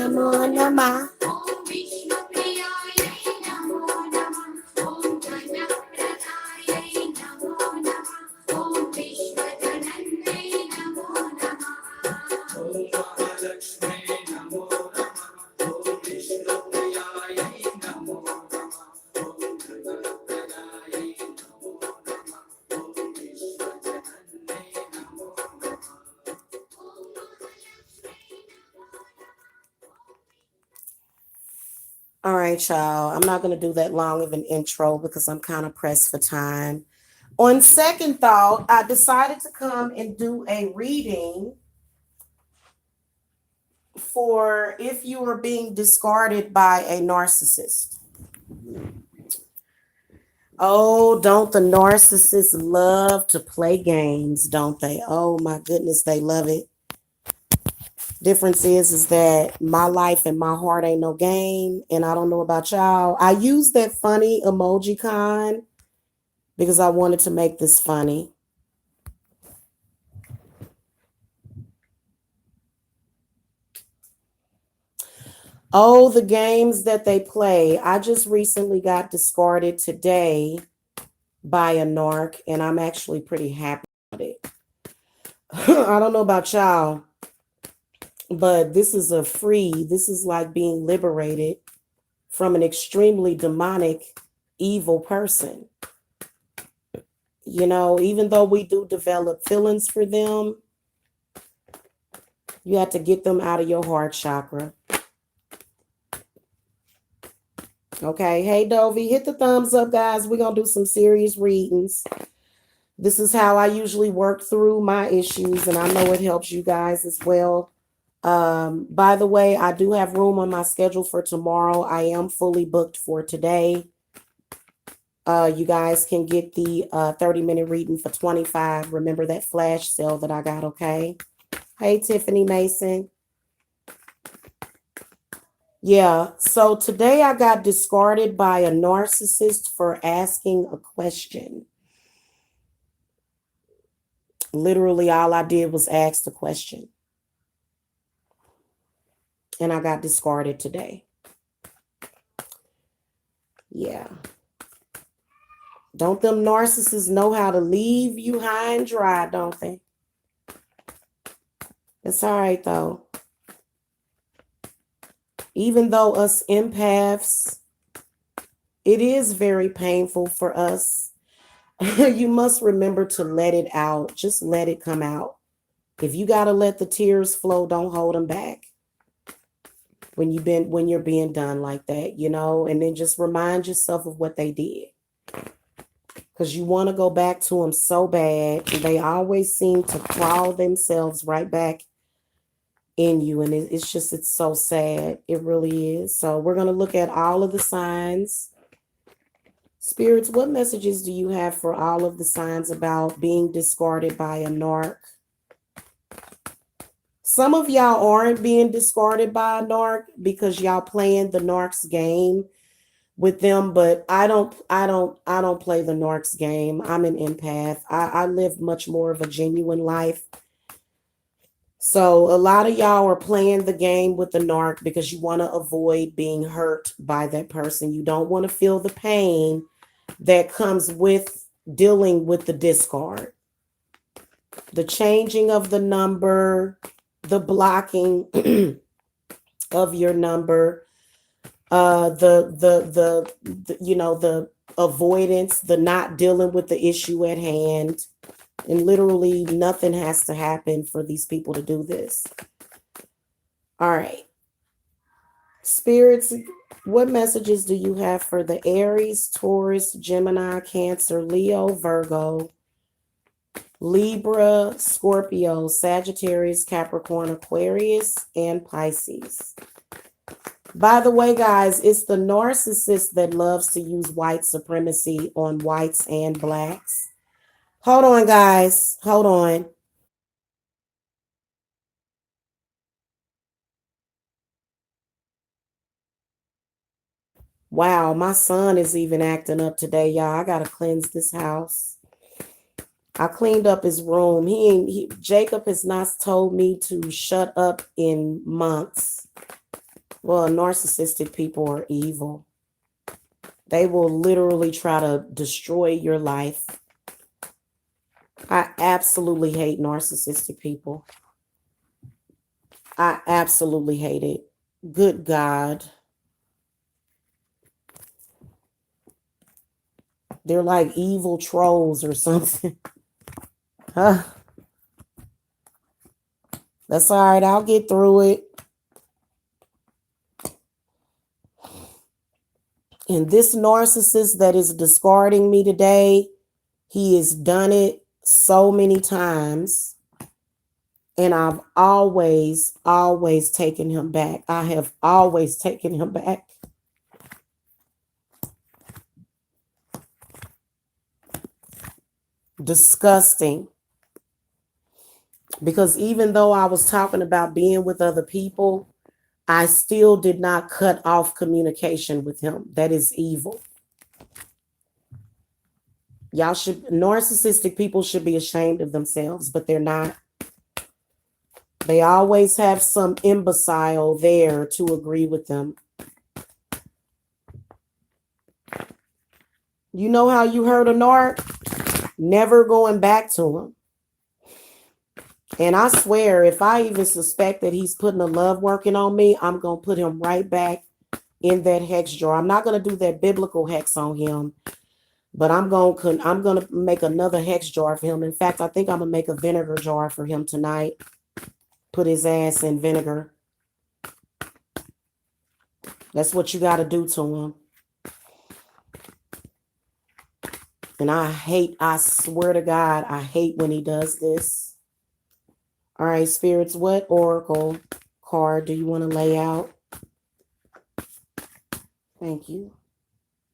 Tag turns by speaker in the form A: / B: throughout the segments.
A: Namo Namah. All right, y'all. I'm not going to do that long of an intro because I'm kind of pressed for time. On second thought, I decided to come and do a reading for if you are being discarded by a narcissist. Oh, don't the narcissists love to play games, don't they? Oh my goodness, they love it. Difference is that my life and my heart ain't no game, and I don't know about y'all. I use that funny emoji con because I wanted to make this funny. Oh, the games that they play. I just recently got discarded today by a narc, and I'm actually pretty happy about it. I don't know about y'all, but this is like being liberated from an extremely demonic, evil person. You know, even though we do develop feelings for them, you have to get them out of your heart chakra. Okay. Hey, Dovey, hit the thumbs up, guys. We're going to do some serious readings. This is how I usually work through my issues, and I know it helps you guys as well. By the way, I do have room on my schedule for tomorrow. I am fully booked for today. You guys can get the 30-minute reading for $25. Remember that flash sale that I got, okay? Hey, Tiffany Mason. Yeah, so today I got discarded by a narcissist for asking a question. Literally, all I did was ask the question. And I got discarded today. Yeah. Don't them narcissists know how to leave you high and dry, don't they? It's all right, though. Even though us empaths, it is very painful for us. You must remember to let it out. Just let it come out. If you got to let the tears flow, don't hold them back. When you're being done like that, you know, and then just remind yourself of what they did. Because you want to go back to them so bad. They always seem to crawl themselves right back in you. And it's so sad. It really is. So we're going to look at all of the signs. Spirits, what messages do you have for all of the signs about being discarded by a narc? Some of y'all aren't being discarded by a narc because y'all playing the narc's game with them, but I don't play the narc's game. I'm an empath. I live much more of a genuine life. So a lot of y'all are playing the game with the narc because you want to avoid being hurt by that person. You don't want to feel the pain that comes with dealing with the discard. The changing of the number, the blocking of your number, the you know, the avoidance, the not dealing with the issue at hand. And literally nothing has to happen for these people to do this. All right. Spirits, what messages do you have for the Aries, Taurus, Gemini, Cancer, Leo, Virgo, Libra, Scorpio, Sagittarius, Capricorn, Aquarius, and Pisces? By the way, guys, it's the narcissist that loves to use white supremacy on whites and blacks. Hold on, guys. Hold on. Wow, my son is even acting up today, y'all. I gotta cleanse this house. I cleaned up his room. Jacob has not told me to shut up in months. Well, narcissistic people are evil. They will literally try to destroy your life. I absolutely hate narcissistic people. I absolutely hate it. Good God. They're like evil trolls or something. Huh. That's all right. I'll get through it. And this narcissist that is discarding me today, he has done it so many times. And I've always taken him back. I have always taken him back. Disgusting. Because even though I was talking about being with other people, I still did not cut off communication with him. That is evil. Narcissistic people should be ashamed of themselves, but they're not. They always have some imbecile there to agree with them. You know how you heard a narc? Never going back to him. And I swear, if I even suspect that he's putting a love working on me, I'm going to put him right back in that hex jar. I'm not going to do that biblical hex on him, but I'm going to make another hex jar for him. In fact, I think I'm going to make a vinegar jar for him tonight. Put his ass in vinegar. That's what you got to do to him. And I swear to God, I hate when he does this. All right, spirits, what oracle card do you want to lay out? Thank you.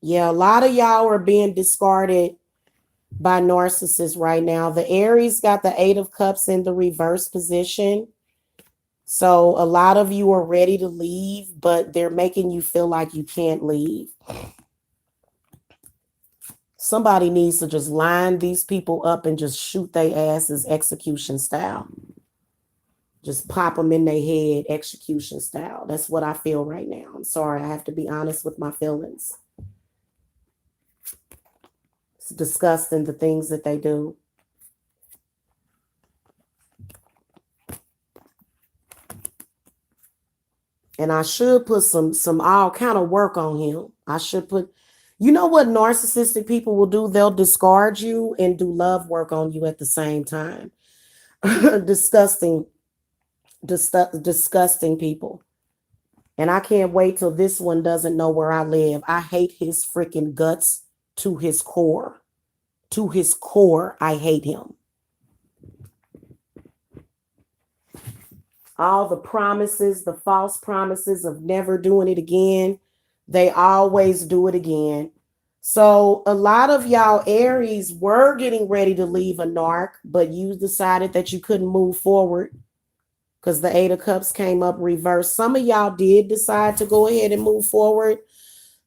A: Yeah, a lot of y'all are being discarded by narcissists right now. The Aries got the 8 of Cups in the reverse position. So a lot of you are ready to leave, but they're making you feel like you can't leave. Somebody needs to just line these people up and just shoot their asses execution style. Just pop them in their head execution style. That's what I feel right now. I'm sorry. I have to be honest with my feelings. It's disgusting, the things that they do. And I should put some all kind of work on him. I should put, you know what narcissistic people will do? They'll discard you and do love work on you at the same time. Disgusting, disgusting people. And I can't wait till this one doesn't know where I live. I hate his freaking guts to his core. To his core, I hate him. All the promises, the false promises of never doing it again, they always do it again. So a lot of y'all Aries were getting ready to leave a narc, but you decided that you couldn't move forward because the 8 of Cups came up reversed. Some of y'all did decide to go ahead and move forward,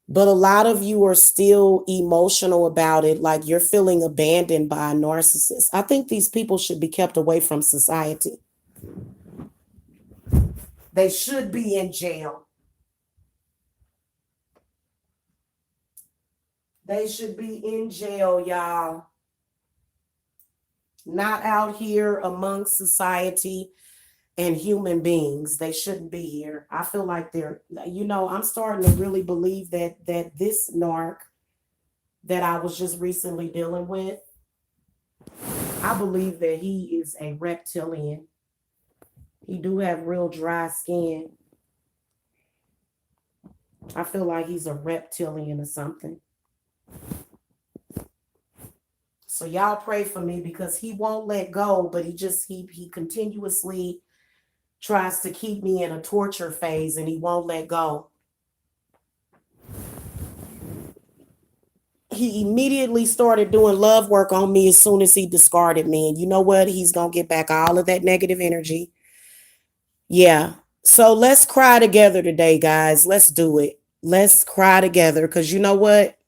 A: but a lot of you are still emotional about it, like you're feeling abandoned by a narcissist. I think these people should be kept away from society. They should be in jail. They should be in jail, y'all. Not out here amongst society and human beings. They shouldn't be here. I feel like I'm starting to really believe that this narc that I was just recently dealing with, I believe that he is a reptilian. He do have real dry skin. I feel like he's a reptilian or something. So y'all pray for me because he won't let go, but he continuously tries to keep me in a torture phase and he won't let go. He immediately started doing love work on me as soon as he discarded me. And you know what? He's going to get back all of that negative energy. Yeah. So let's cry together today, guys. Let's do it. Let's cry together because you know what?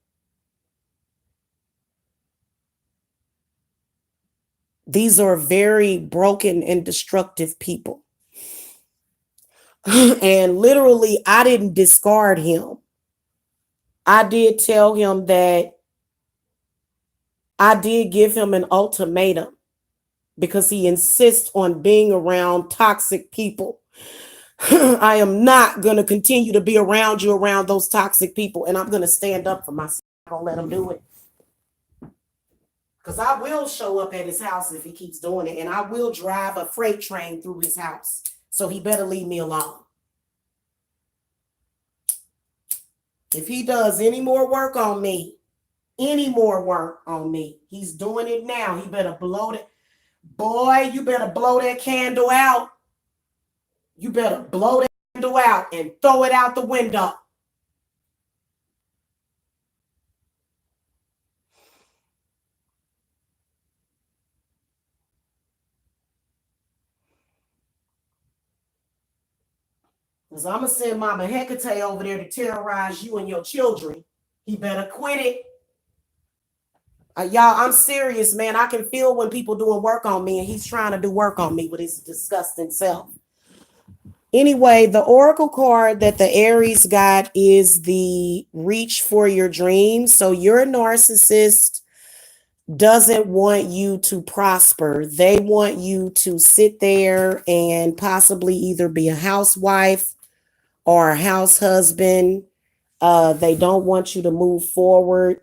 A: These are very broken and destructive people. And literally, I didn't discard him. I did tell him that I did give him an ultimatum because he insists on being around toxic people. I am not going to continue to be around you, around those toxic people, and I'm going to stand up for myself. I'm going to let him do it. Because I will show up at his house if he keeps doing it, and I will drive a freight train through his house. So he better leave me alone. If he does any more work on me, he's doing it now. He better blow that. Boy, you better blow that candle out. You better blow that candle out and throw it out the window. Because I'm going to send Mama Hecate over there to terrorize you and your children. He better quit it. Y'all, I'm serious, man. I can feel when people doing work on me, and he's trying to do work on me with his disgusting self. Anyway, the oracle card that the Aries got is the reach for your dreams. So your narcissist doesn't want you to prosper. They want you to sit there and possibly either be a housewife or a house husband. They don't want you to move forward.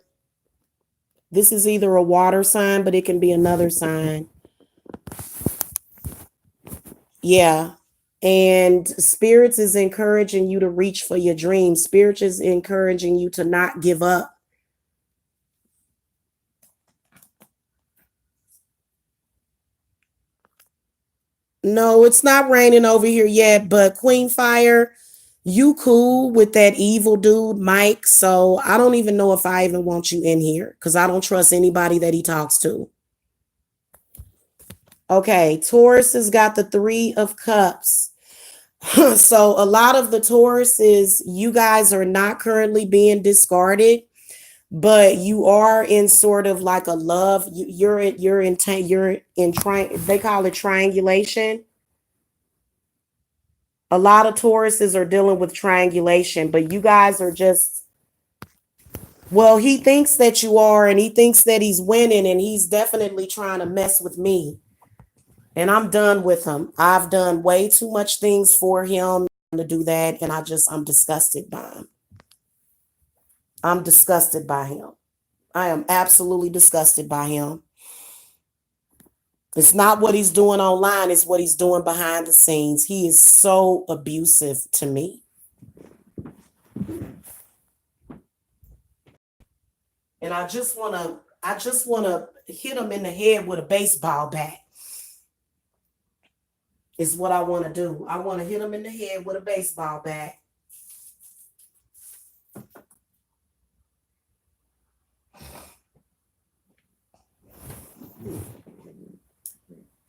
A: This is either a water sign, but it can be another sign. Yeah. And spirits is encouraging you to reach for your dreams. Spirits is encouraging you to not give up. No, it's not raining over here yet, but Queen Fire, you cool with that evil dude, Mike. So I don't even know if I even want you in here because I don't trust anybody that he talks to. Okay, Taurus has got the 3 of Cups. So a lot of the Tauruses, you guys are not currently being discarded, but you are in sort of like a love. You're in they call it triangulation. A lot of Tauruses are dealing with triangulation, but you guys are just, well, he thinks that you are, and he thinks that he's winning, and he's definitely trying to mess with me. And I'm done with him. I've done way too much things for him to do that, and I'm disgusted by him. I'm disgusted by him. I am absolutely disgusted by him. It's not what he's doing online, it's what he's doing behind the scenes. He is so abusive to me. And I just want to hit him in the head with a baseball bat. Is what I want to do. I want to hit him in the head with a baseball bat.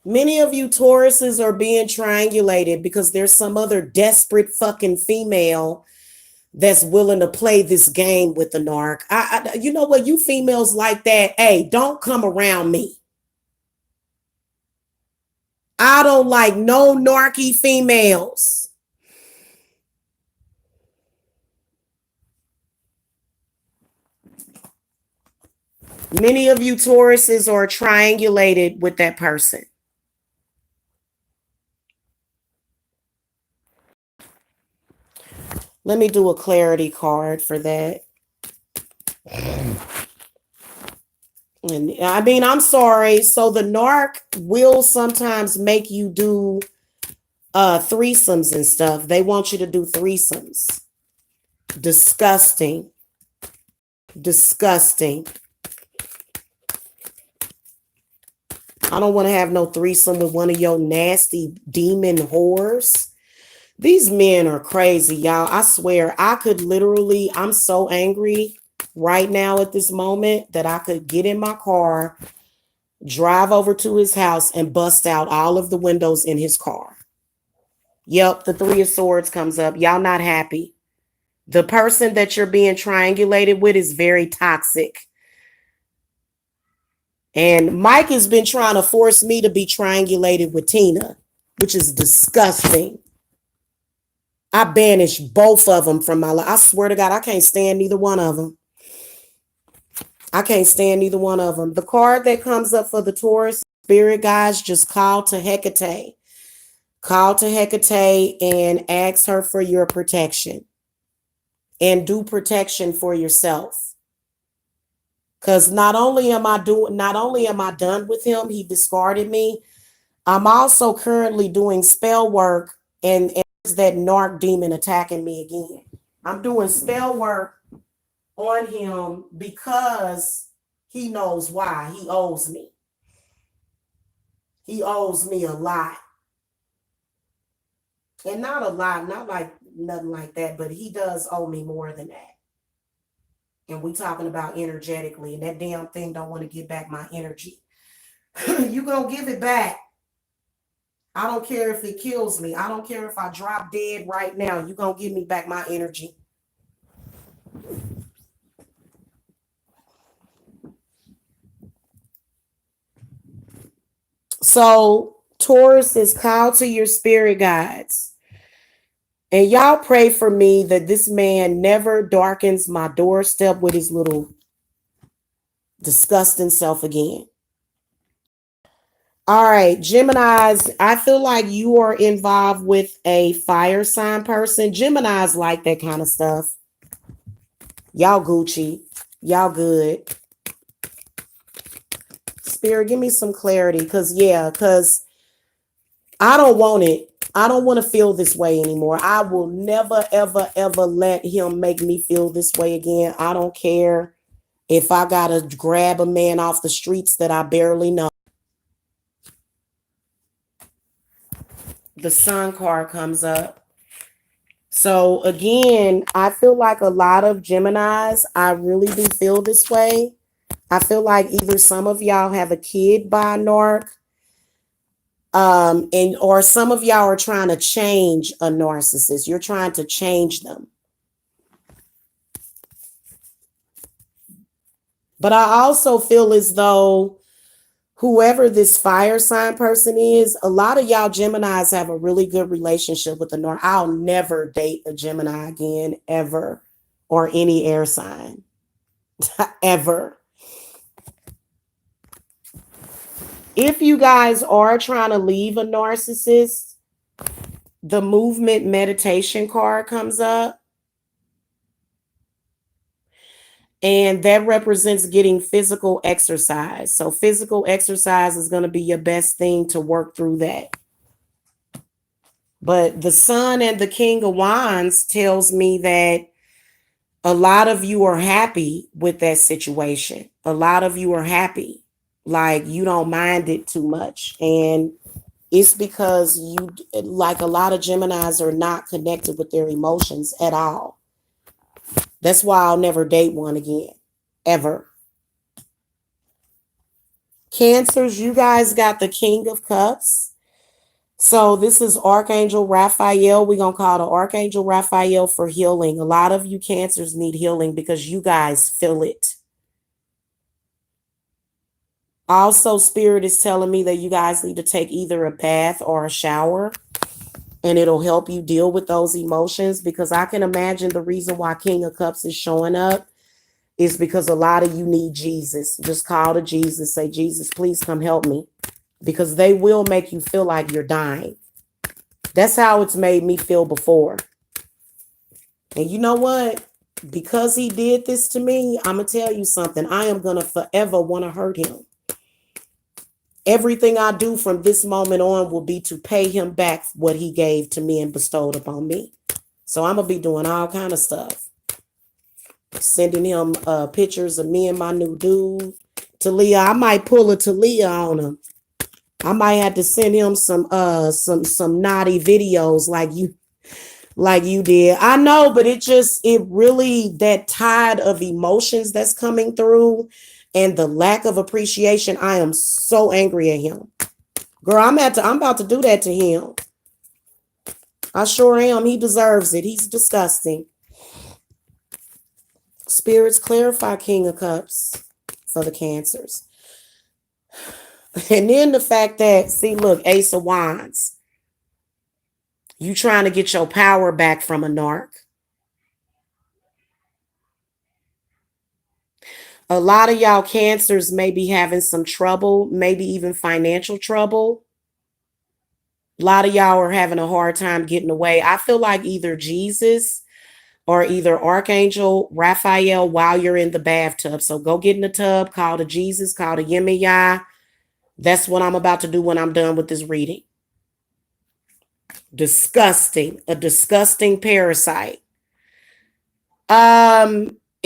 A: Many of you Tauruses are being triangulated because there's some other desperate fucking female that's willing to play this game with the narc. You know what? You females like that, hey, don't come around me. I don't like no narky females. Many of you Tauruses are triangulated with that person. Let me do a clarity card for that. And I mean, I'm sorry. So the narc will sometimes make you do threesomes and stuff. They want you to do threesomes. Disgusting. Disgusting. I don't want to have no threesome with one of your nasty demon whores. These men are crazy, y'all. I swear, I'm so angry right now at this moment that I could get in my car, drive over to his house, and bust out all of the windows in his car. Yep, the 3 of Swords comes up. Y'all not happy. The person that you're being triangulated with is very toxic. And Mike has been trying to force me to be triangulated with Tina, which is disgusting. I banish both of them from my life. I swear to God, I can't stand neither one of them. I can't stand neither one of them. The card that comes up for the Taurus, spirit guides, just call to Hecate. Call to Hecate and ask her for your protection. And do protection for yourself. Because not only am I done with him, he discarded me. I'm also currently doing spell work and that narc demon attacking me again. I'm doing spell work on him because he knows why. He owes me. He owes me a lot. And not a lot, not like nothing like that, but he does owe me more than that. And we talking about energetically, and that damn thing don't want to give back my energy. You gonna give it back. I don't care if it kills me. I don't care if I drop dead right now. You gonna give me back my energy. So Taurus is called to your spirit guides. And y'all pray for me that this man never darkens my doorstep with his little disgusting self again. All right, Geminis, I feel like you are involved with a fire sign person. Geminis like that kind of stuff. Y'all Gucci. Y'all good. Spirit, give me some clarity. Because I don't want it. I don't want to feel this way anymore. I will never, ever, ever let him make me feel this way again. I don't care if I got to grab a man off the streets that I barely know. The Sun card comes up. So again, I feel like a lot of Geminis, I really do feel this way. I feel like either some of y'all have a kid by a narc, or some of y'all are trying to change a narcissist. You're trying to change them. But I also feel as though whoever this fire sign person is, a lot of y'all Geminis have a really good relationship with the North. I'll never date a Gemini again, ever, or any air sign, ever. If you guys are trying to leave a narcissist, the movement meditation card comes up. And that represents getting physical exercise. So physical exercise is going to be your best thing to work through that. But the Sun and the King of Wands tells me that a lot of you are happy with that situation. A lot of you are happy. Like you don't mind it too much. And it's because you, like a lot of Geminis, are not connected with their emotions at all. That's why I'll never date one again, ever. Cancers, you guys got the King of Cups. So this is Archangel Raphael. We're going to call the Archangel Raphael for healing. A lot of you Cancers need healing because you guys feel it. Also, Spirit is telling me that you guys need to take either a bath or a shower, and it'll help you deal with those emotions, because I can imagine the reason why King of Cups is showing up is because a lot of you need Jesus. Just call to Jesus. Say, Jesus, please come help me. Because they will make you feel like you're dying. That's how it's made me feel before. And you know what? Because he did this to me, I'm going to tell you something. I am going to forever want to hurt him. Everything I do from this moment on will be to pay him back what he gave to me and bestowed upon me. So I'm going to be doing all kind of stuff. Sending him pictures of me and my new dude. Talia, I might pull a Talia on him. I might have to send him some naughty videos like you did. I know, but it really, that tide of emotions that's coming through and the lack of appreciation, I am so angry at him. Girl, I'm about to do that to him. I sure am. He deserves it. He's disgusting. Spirits, clarify King of Cups for the Cancers. And then the fact that, see, look, Ace of Wands. You trying to get your power back from a narc. A lot of y'all cancers may be having some trouble, maybe even financial trouble. A lot of y'all are having a hard time getting away. I feel like either Jesus or either Archangel Raphael while you're in the bathtub. So go get in the tub, call to Jesus, call to Yemaya. That's what I'm about to do when I'm done with this reading. Disgusting. A disgusting parasite.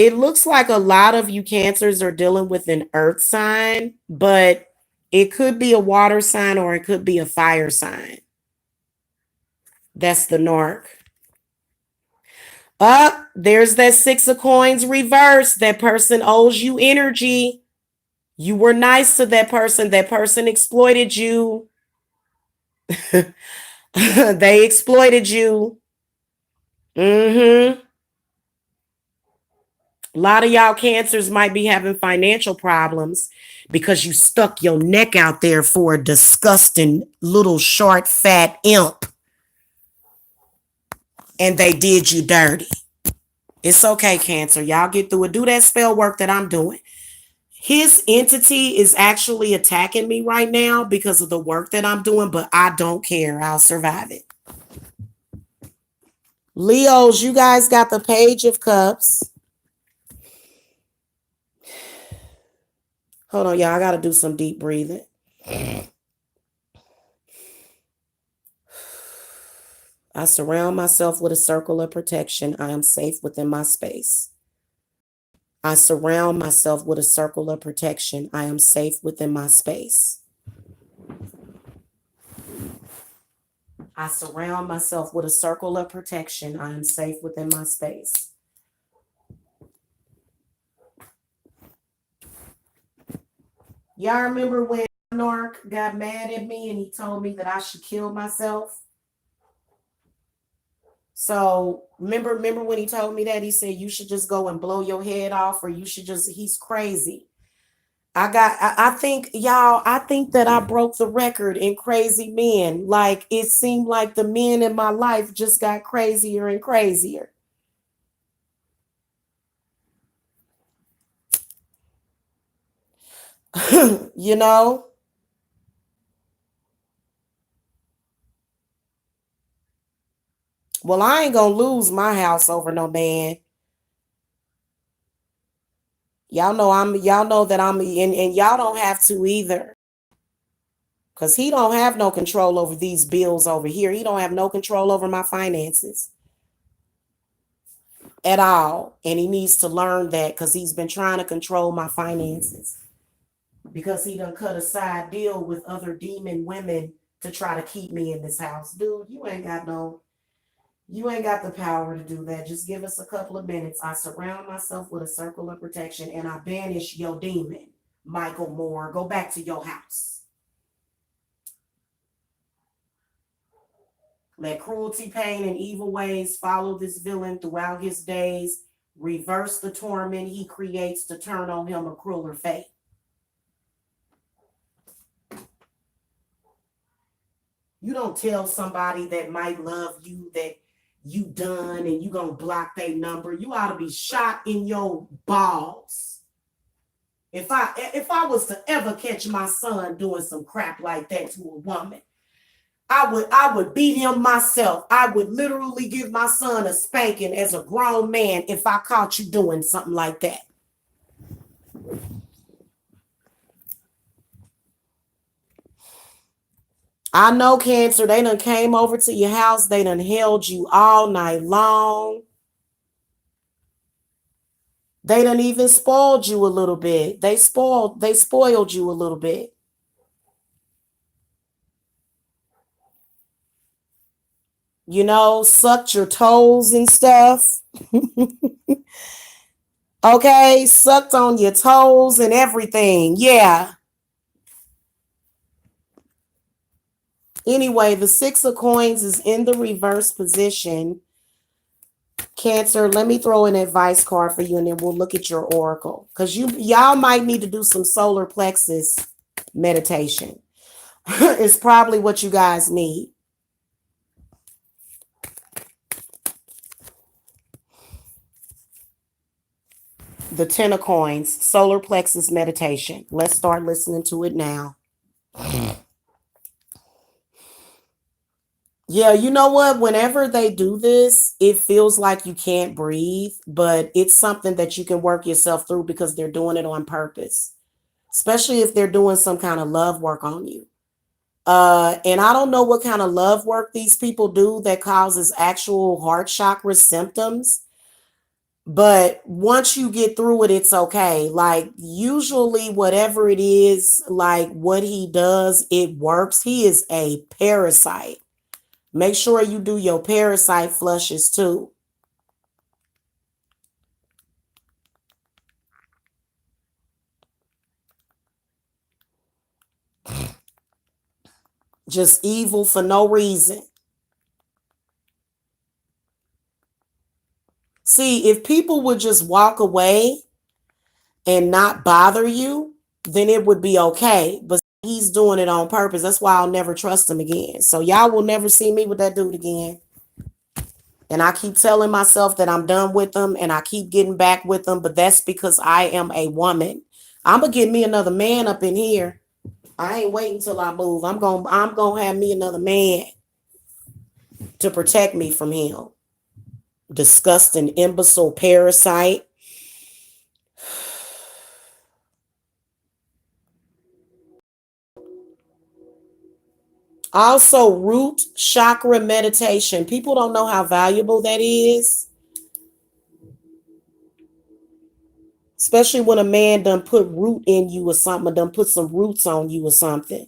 A: It looks like a lot of you cancers are dealing with an earth sign, but it could be a water sign or it could be a fire sign. That's the narc. There's that 6 of coins reverse. That person owes you energy. You were nice to that person. That person exploited you. They exploited you. Mm-hmm. A lot of y'all cancers might be having financial problems because you stuck your neck out there for a disgusting little short fat imp and they did you dirty. It's okay, Cancer. Y'all get through it. Do that spell work that I'm doing. His entity is actually attacking me right now because of the work that I'm doing, but I don't care. I'll survive it. Leos, you guys got the Page of Cups. Hold on, y'all. I got to do some deep breathing. I surround myself with a circle of protection. I am safe within my space. I surround myself with a circle of protection. I am safe within my space. I surround myself with a circle of protection. I am safe within my space. Y'all remember when Narc got mad at me and he told me that I should kill myself? So remember when he told me that? He said you should just go and blow your head off, or you should just, he's crazy. I think, y'all, I think that I broke the record in crazy men. Like, it seemed like the men in my life just got crazier and crazier. You know? Well, I ain't gonna lose my house over no man. Y'all know that I'm, and y'all don't have to either. Because he don't have no control over these bills over here. He don't have no control over my finances at all. And he needs to learn that, because he's been trying to control my finances. Because he done cut a side deal with other demon women to try to keep me in this house. Dude, you ain't got the power to do that. Just give us a couple of minutes. I surround myself with a circle of protection and I banish your demon. Michael Moore, go back to your house. Let cruelty, pain, and evil ways follow this villain throughout his days. Reverse the torment he creates to turn on him a crueler fate. You don't tell somebody that might love you that you done and you gonna block their number. You ought to be shot in your balls. If I was to ever catch my son doing some crap like that to a woman, I would beat him myself. I would literally give my son a spanking as a grown man if I caught you doing something like that. I know, Cancer, they done came over to your house. They done held you all night long. They done even spoiled you a little bit. They spoiled you a little bit. You know, sucked your toes and stuff. Okay, sucked on your toes and everything. Yeah. Anyway, the 6 of coins is in the reverse position. Cancer, let me throw an advice card for you and then we'll look at your oracle. Because y'all might need to do some solar plexus meditation. It's probably what you guys need. The Ten of Coins, solar plexus meditation. Let's start listening to it now. Yeah, you know what? Whenever they do this, it feels like you can't breathe, but it's something that you can work yourself through because they're doing it on purpose, especially if they're doing some kind of love work on you. And I don't know what kind of love work these people do that causes actual heart chakra symptoms. But once you get through it, it's okay. Like, usually, whatever it is, like what he does, it works. He is a parasite. Make sure you do your parasite flushes too. Just evil for no reason. See, if people would just walk away and not bother you, then it would be okay. But he's doing it on purpose. That's why I'll never trust him again. So y'all will never see me with that dude again. And I keep telling myself that I'm done with them and I keep getting back with them. But that's because I am a woman. I'm going to get me another man up in here. I ain't waiting till I move. I'm gonna have me another man to protect me from him. Disgusting imbecile parasite. Also, root chakra meditation. People don't know how valuable that is. Especially when a man done put root in you or something, or done put some roots on you or something.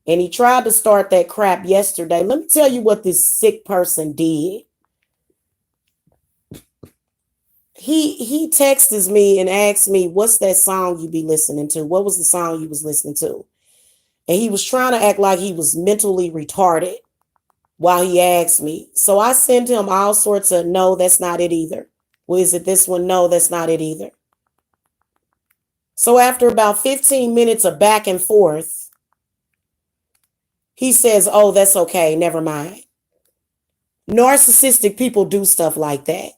A: And he tried to start that crap yesterday. Let me tell you what this sick person did. He texts me and asks me, what's that song you be listening to? What was the song you was listening to? And he was trying to act like he was mentally retarded while he asked me. So I sent him all sorts of, no, that's not it either. Well, is it this one? No, that's not it either. So after about 15 minutes of back and forth, he says, oh, that's okay. Never mind. Narcissistic people do stuff like that.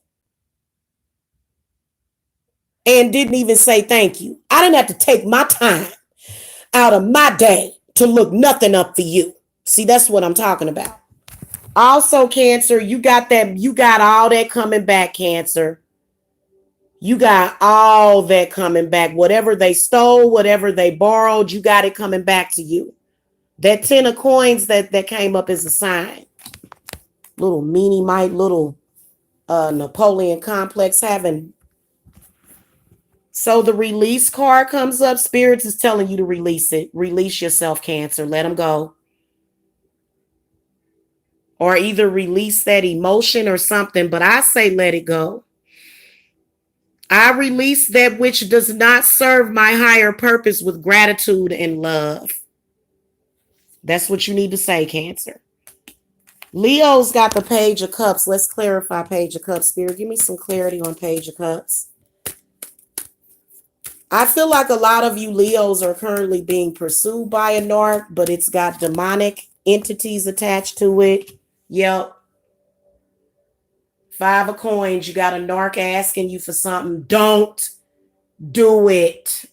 A: And didn't even say thank you. I didn't have to take my time out of my day to look nothing up for you. See, that's what I'm talking about. Also, Cancer, you got all that coming back, Cancer. You got all that coming back. Whatever they stole, whatever they borrowed, you got it coming back to you. That 10 of coins that came up as a sign. Little meanie mite, little Napoleon complex having. So the release card comes up. Spirits is telling you to release it. Release yourself, Cancer. Let them go. Or either release that emotion or something. But I say let it go. I release that which does not serve my higher purpose with gratitude and love. That's what you need to say, Cancer. Leo's got the Page of Cups. Let's clarify Page of Cups. Spirit, give me some clarity on Page of Cups. I feel like a lot of you Leos are currently being pursued by a narc, but it's got demonic entities attached to it. Yep. 5 of coins. You got a narc asking you for something. Don't do it.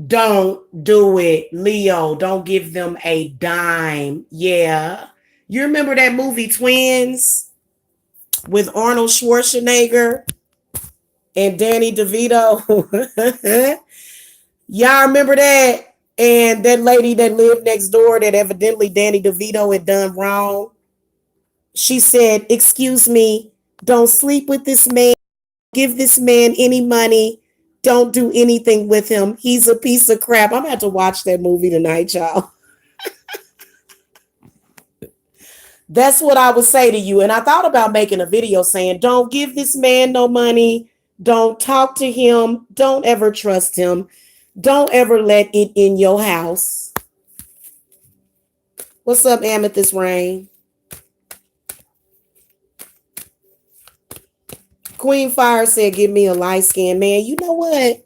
A: Don't do it. Leo, don't give them a dime. Yeah. You remember that movie Twins with Arnold Schwarzenegger and Danny DeVito? Y'all remember that? And that lady that lived next door that evidently Danny DeVito had done wrong. She said, excuse me, don't sleep with this man. Give this man any money. Don't do anything with him. He's a piece of crap. I'm going to have to watch that movie tonight, y'all. That's what I would say to you. And I thought about making a video saying, don't give this man no money. Don't talk to him. Don't ever trust him. Don't ever let it in your house. What's up, Amethyst Rain? Queen Fire said, give me a light skin man. You know what?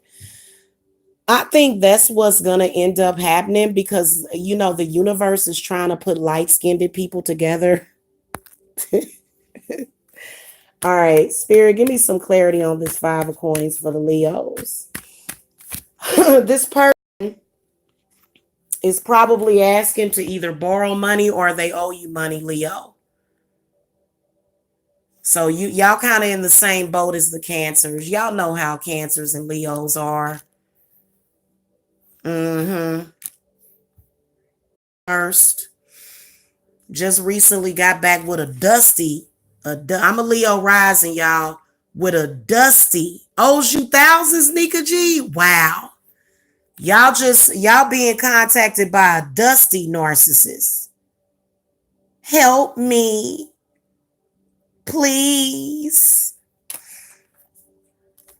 A: I think that's what's going to end up happening because, you know, the universe is trying to put light-skinned people together. All right, Spirit, give me some clarity on this 5 of coins for the Leos. This person is probably asking to either borrow money or they owe you money, Leo. So y'all kind of in the same boat as the Cancers. Y'all know how Cancers and Leos are. First, just recently got back with a dusty. I'm a Leo rising, y'all, with a dusty. Owes you thousands, Nika G. Wow. Y'all being contacted by a dusty narcissist. Help me, please.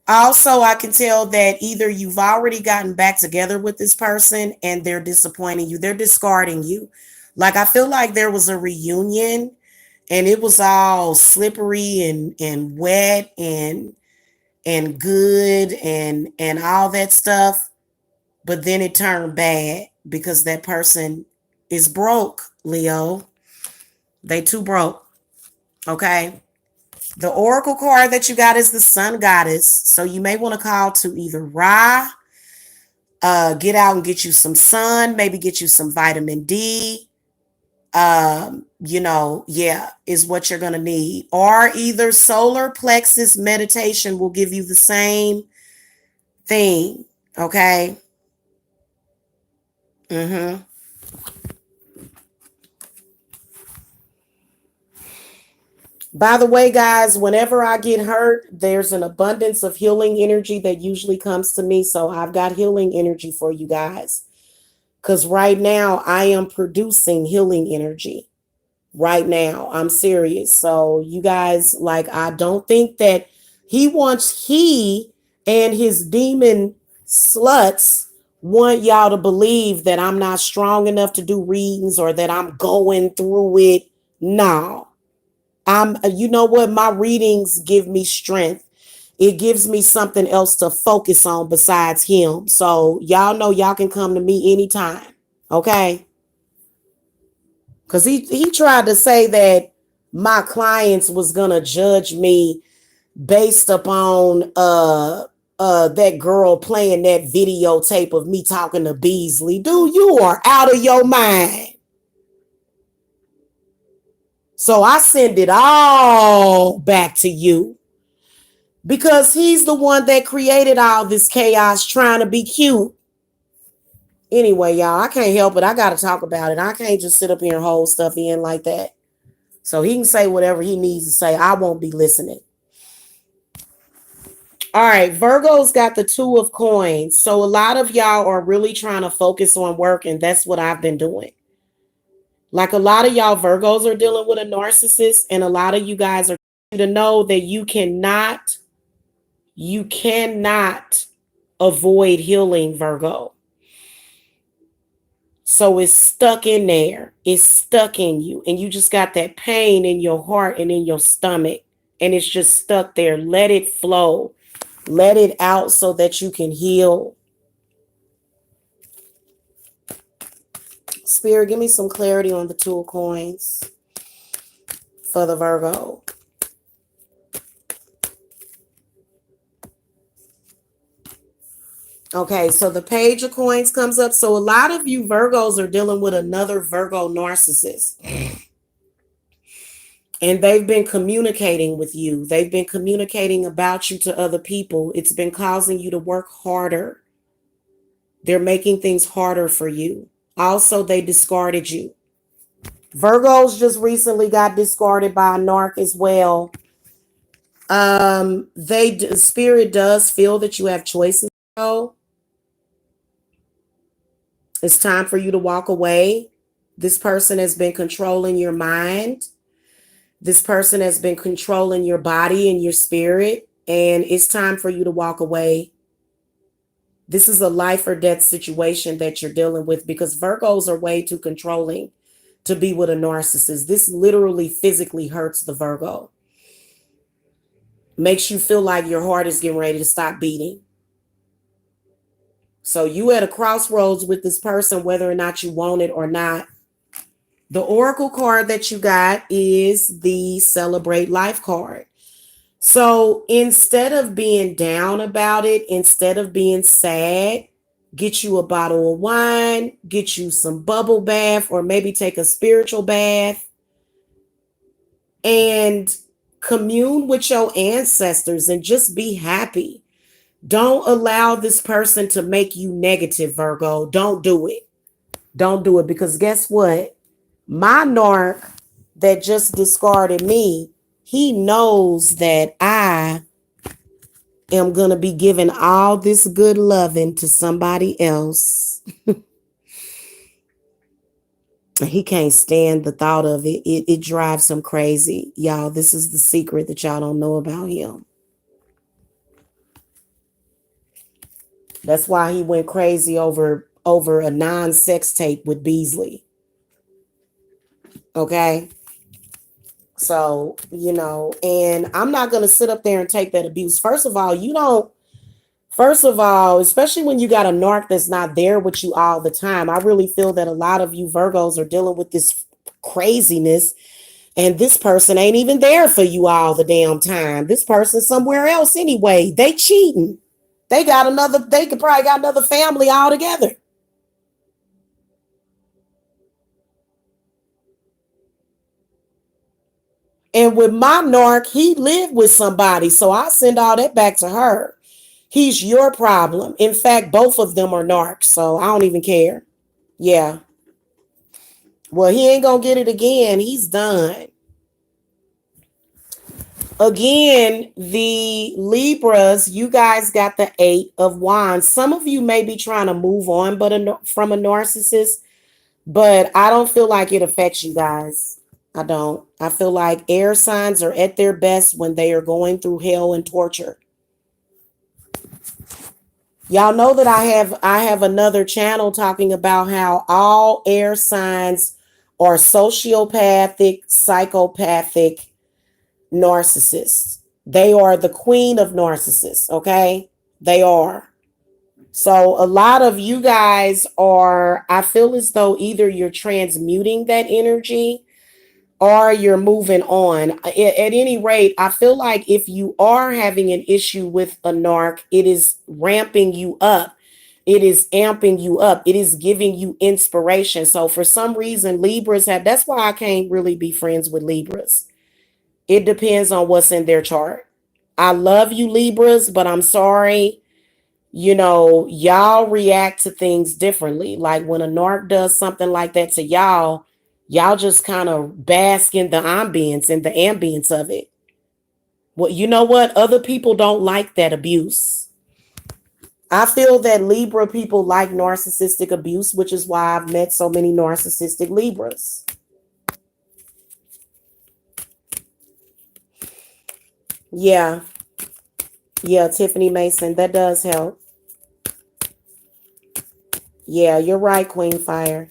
A: Also, I can tell that either you've already gotten back together with this person and they're disappointing you. They're discarding you. Like, I feel like there was a reunion and it was all slippery and wet and good and all that stuff. But then it turned bad because that person is broke, Leo. They too broke. Okay. The oracle card that you got is the Sun Goddess. So you may want to call to either Ra, get out and get you some sun, maybe get you some vitamin D. Is what you're going to need. Or either solar plexus meditation will give you the same thing. Okay. By the way, guys, whenever I get hurt, there's an abundance of healing energy that usually comes to me. So I've got healing energy for you guys. Because right now I am producing healing energy. Right now. I'm serious. So you guys, like, I don't think that he and his demon sluts want y'all to believe that I'm not strong enough to do readings or that I'm going through it. No. You know what? My readings give me strength. It gives me something else to focus on besides him. So y'all know y'all can come to me anytime. Okay. Because he tried to say that my clients was gonna judge me based upon that girl playing that videotape of me talking to Beasley. Dude, you are out of your mind. So I send it all back to you because he's the one that created all this chaos trying to be cute. Anyway, y'all, I can't help it. I got to talk about it. I can't just sit up here and hold stuff in like that. So he can say whatever he needs to say. I won't be listening. All right, Virgo's got the 2 of coins. So a lot of y'all are really trying to focus on work, and that's what I've been doing. Like, a lot of y'all Virgos are dealing with a narcissist, and a lot of you guys are to know that you cannot avoid healing, Virgo. So it's stuck in there. It's stuck in you, and you just got that pain in your heart and in your stomach, and it's just stuck there. Let it flow. Let it out so that you can heal. Spirit, give me some clarity on the 2 of coins for the Virgo. Okay, so the Page of Coins comes up. So a lot of you Virgos are dealing with another Virgo narcissist. And they've been communicating with you. They've been communicating about you to other people. It's been causing you to work harder. They're making things harder for you. Also, they discarded you. Virgos just recently got discarded by a narc as well. Spirit does feel that you have choices. It's time for you to walk away. This person has been controlling your mind. This person has been controlling your body and your spirit, and it's time for you to walk away. This is a life or death situation that you're dealing with because Virgos are way too controlling to be with a narcissist. This literally physically hurts the Virgo. Makes you feel like your heart is getting ready to stop beating. So you at a crossroads with this person, whether or not you want it or not. The Oracle card that you got is the Celebrate Life card. So instead of being down about it, instead of being sad, get you a bottle of wine, get you some bubble bath, or maybe take a spiritual bath and commune with your ancestors and just be happy. Don't allow this person to make you negative, Virgo. Don't do it. Don't do it, because guess what? My narc that just discarded me, he knows that I am going to be giving all this good loving to somebody else. He can't stand the thought of it. It drives him crazy. Y'all, this is the secret that y'all don't know about him. That's why he went crazy over a non-sex tape with Beasley. Okay? So, and I'm not going to sit up there and take that abuse. First of all, especially when you got a narc that's not there with you all the time, I really feel that a lot of you Virgos are dealing with this craziness, and this person ain't even there for you all the damn time. This person's somewhere else anyway. They cheating. They could probably got another family altogether. And with my narc, he lived with somebody, so I send all that back to her. He's your problem. In fact, both of them are narcs, so I don't even care. Yeah. Well, he ain't gonna get it again. He's done. Again, the Libras, you guys got the Eight of Wands. Some of you may be trying to move on from a narcissist, but I don't feel like it affects you guys. I don't. I feel like air signs are at their best when they are going through hell and torture. Y'all know that I have another channel talking about how all air signs are sociopathic, psychopathic narcissists. They are the queen of narcissists, okay? They are. So a lot of you guys are, I feel as though either you're transmuting that energy or you're moving on. At any rate, I feel like if you are having an issue with a narc, it is ramping you up. It is amping you up. It is giving you inspiration. So for some reason, Libras that's why I can't really be friends with Libras. It depends on what's in their chart. I love you, Libras, but I'm sorry. Y'all react to things differently. Like when a narc does something like that to y'all just kind of bask in the ambience of it. Well, you know what? Other people don't like that abuse. I feel that Libra people like narcissistic abuse, which is why I've met so many narcissistic Libras. Yeah. Yeah, Tiffany Mason, that does help. Yeah, you're right, Queen Fire.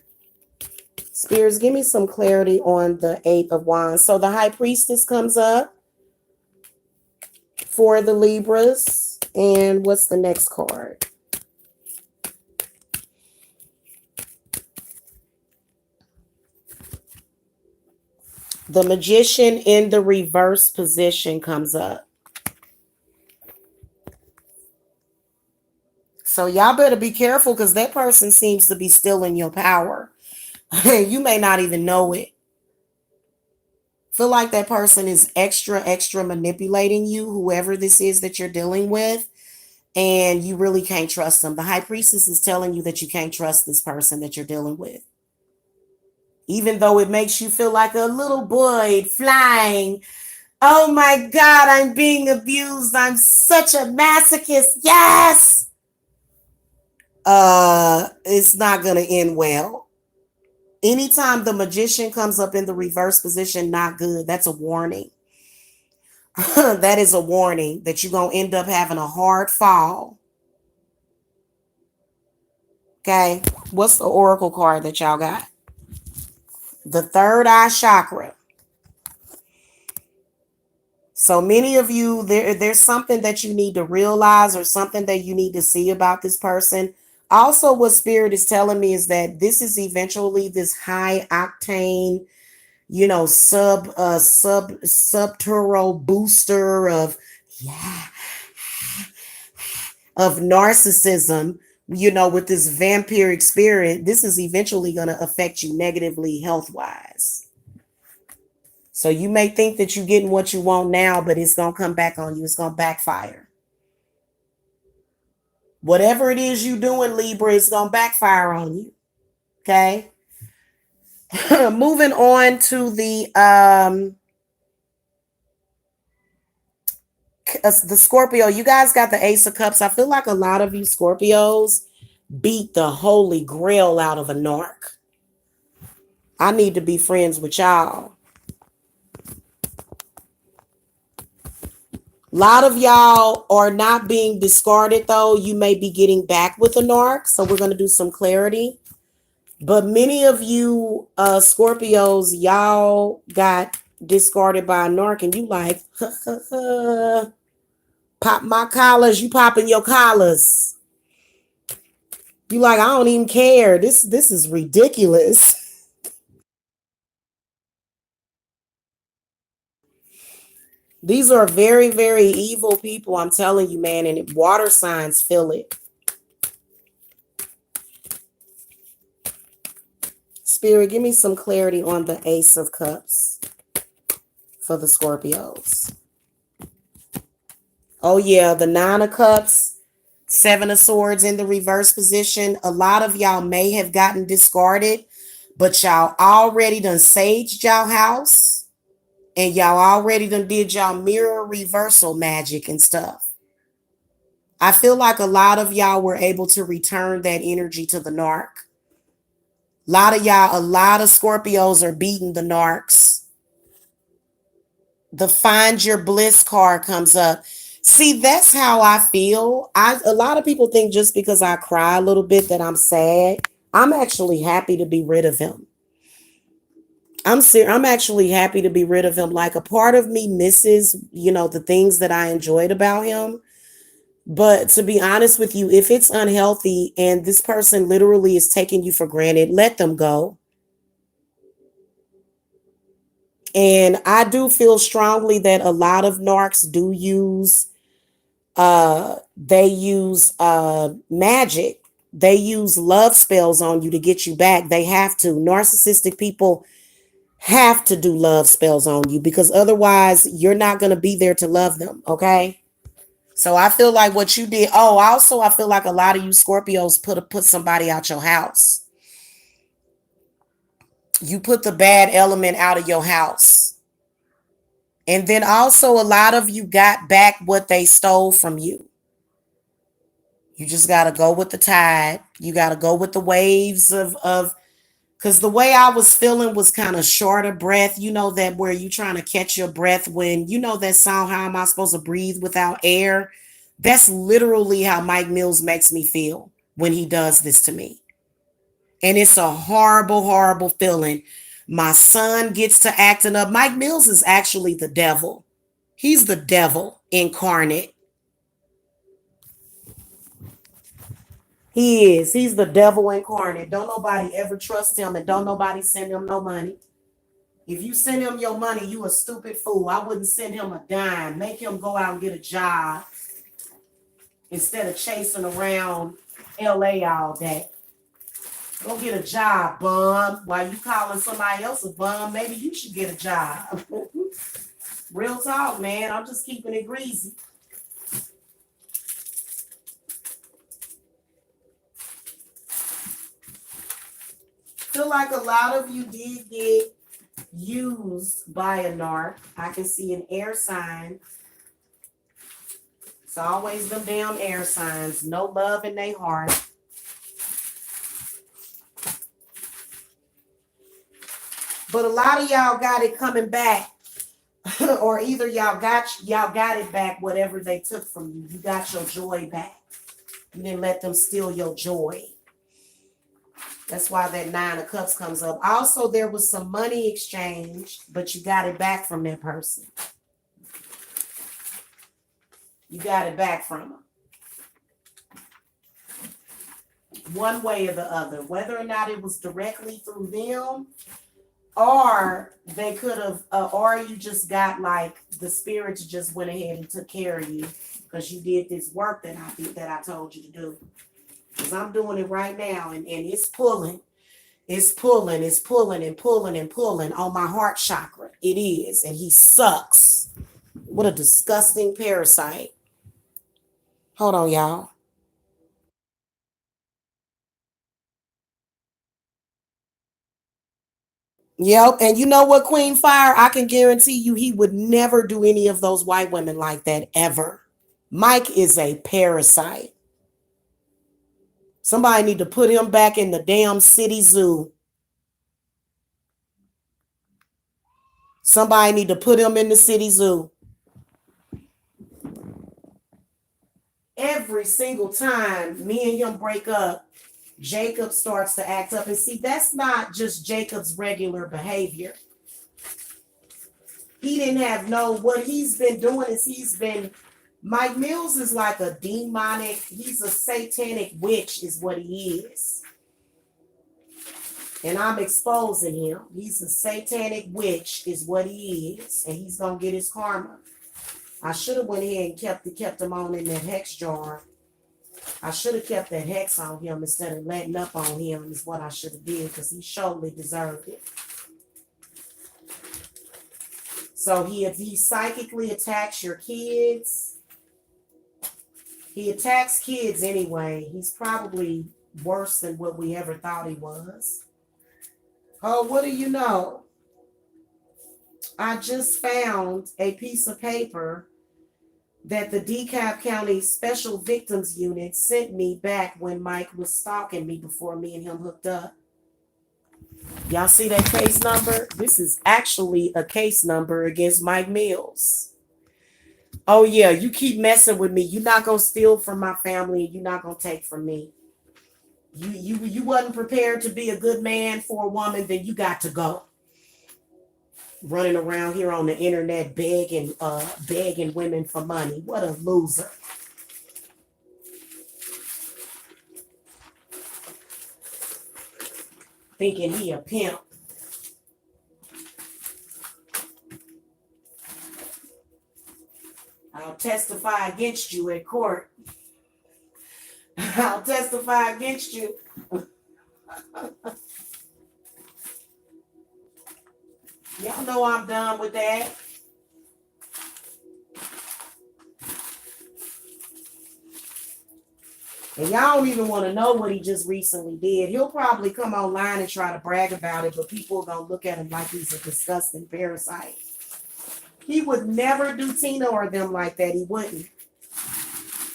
A: Spirits, give me some clarity on the Eight of Wands. So the High Priestess comes up for the Libras. And what's the next card? The Magician in the reverse position comes up. So y'all better be careful, because that person seems to be still in your power. You may not even know it. Feel like that person is extra manipulating you, whoever this is that you're dealing with, and you really can't trust them. The High Priestess is telling you that you can't trust this person that you're dealing with. Even though it makes you feel like a little boy flying. Oh my God, I'm being abused. I'm such a masochist. Yes. It's not going to end well. Anytime the Magician comes up in the reverse position, not good. That's a warning. That is a warning that you're going to end up having a hard fall. Okay. What's the oracle card that y'all got? The third eye chakra. So many of you, there's something that you need to realize or something that you need to see about this person. Also, what Spirit is telling me is that this is eventually this high octane, subturo booster of, yeah, of narcissism, with this vampiric spirit, this is eventually going to affect you negatively health wise. So you may think that you're getting what you want now, but it's going to come back on you. It's going to backfire. Whatever it is you doing, Libra, it's going to backfire on you. Okay. Moving on to the Scorpio. You guys got the Ace of Cups. I feel like a lot of you Scorpios beat the holy grail out of a narc. I need to be friends with y'all. A lot of y'all are not being discarded, though. You may be getting back with a narc. So we're going to do some clarity. But many of you Scorpios, y'all got discarded by a narc, and you like, pop my collars. You popping your collars. You like, I don't even care. This is ridiculous. These are very, very evil people, I'm telling you, man, and water signs feel it. Spirit, give me some clarity on the Ace of Cups for the Scorpios. Oh, yeah, the Nine of Cups, Seven of Swords in the reverse position. A lot of y'all may have gotten discarded, but y'all already done saged y'all house. And y'all already done did y'all mirror reversal magic and stuff. I feel like a lot of y'all were able to return that energy to the narc. A lot of Scorpios are beating the narcs. The Find Your Bliss card comes up. See, that's how I feel. A lot of people think just because I cry a little bit that I'm sad. I'm actually happy to be rid of him. I'm actually happy to be rid of him. Like, a part of me misses, the things that I enjoyed about him. But to be honest with you, if it's unhealthy and this person literally is taking you for granted, let them go. And I do feel strongly that a lot of narcs do use magic. They use love spells on you to get you back. They have to. Narcissistic people have to do love spells on you, because otherwise you're not going to be there to love them. Okay. So I feel like what you did. Oh, also, I feel like a lot of you Scorpios put somebody out your house. You put the bad element out of your house. And then also a lot of you got back what they stole from you. You just got to go with the tide. You got to go with the waves of because the way I was feeling was kind of short of breath. That where you trying to catch your breath when, that song, How Am I Supposed to Breathe Without Air? That's literally how Mike Mills makes me feel when he does this to me. And it's a horrible, horrible feeling. My son gets to acting up. Mike Mills is actually the devil. He's the devil incarnate. He is. He's the devil incarnate. Don't nobody ever trust him, and don't nobody send him no money. If you send him your money, you a stupid fool. I wouldn't send him a dime. Make him go out and get a job instead of chasing around LA all day. Go get a job, bum. While you calling somebody else a bum, maybe you should get a job. Real talk, man. I'm just keeping it greasy. Feel like a lot of you did get used by a narc. I can see an air sign. It's always them damn air signs. No love in their heart. But a lot of y'all got it coming back. Or either y'all got it back, whatever they took from you. You got your joy back. You didn't let them steal your joy. That's why that Nine of Cups comes up. Also, there was some money exchange, but you got it back from that person. You got it back from them. One way or the other. Whether or not it was directly through them, Or they could have, or you just got like the spirits just went ahead and took care of you because you did this work that I did that I told you to do. Because I'm doing it right now, and it's pulling, it's pulling and pulling and pulling on my heart chakra. It is, and he sucks. What a disgusting parasite. Hold on, y'all. Yep, and you know what, Queen Fire? I can guarantee you he would never do any of those white women like that ever. Mike is a parasite. Somebody need to put him back in the damn city zoo. Somebody need to put him in the city zoo. Every single time me and him break up, Jacob starts to act up. And see, that's not just Jacob's regular behavior. He didn't have what he's been doing is Mike Mills is like a demonic, he's a satanic witch, is what he is. And I'm exposing him. He's a satanic witch, is what he is, and he's gonna get his karma. I should have went ahead and kept him on in that hex jar. I should have kept that hex on him instead of letting up on him. Is what I should have did because he surely deserved it. So he psychically attacks your kids. He attacks kids anyway. He's probably worse than what we ever thought he was. Oh, what do you know? I just found a piece of paper that the DeKalb County Special Victims Unit sent me back when Mike was stalking me before me and him hooked up. Y'all see that case number? This is actually a case number against Mike Mills. Oh yeah, you keep messing with me. You're not gonna steal from my family. You're not gonna take from me. You wasn't prepared to be a good man for a woman. Then you got to go. Running around here on the internet begging women for money. What a loser. Thinking he a pimp. I'll testify against you in court. I'll testify against you. Y'all know I'm done with that. And y'all don't even want to know what he just recently did. He'll probably come online and try to brag about it, but people are going to look at him like he's a disgusting parasite. He would never do Tina or them like that. He wouldn't.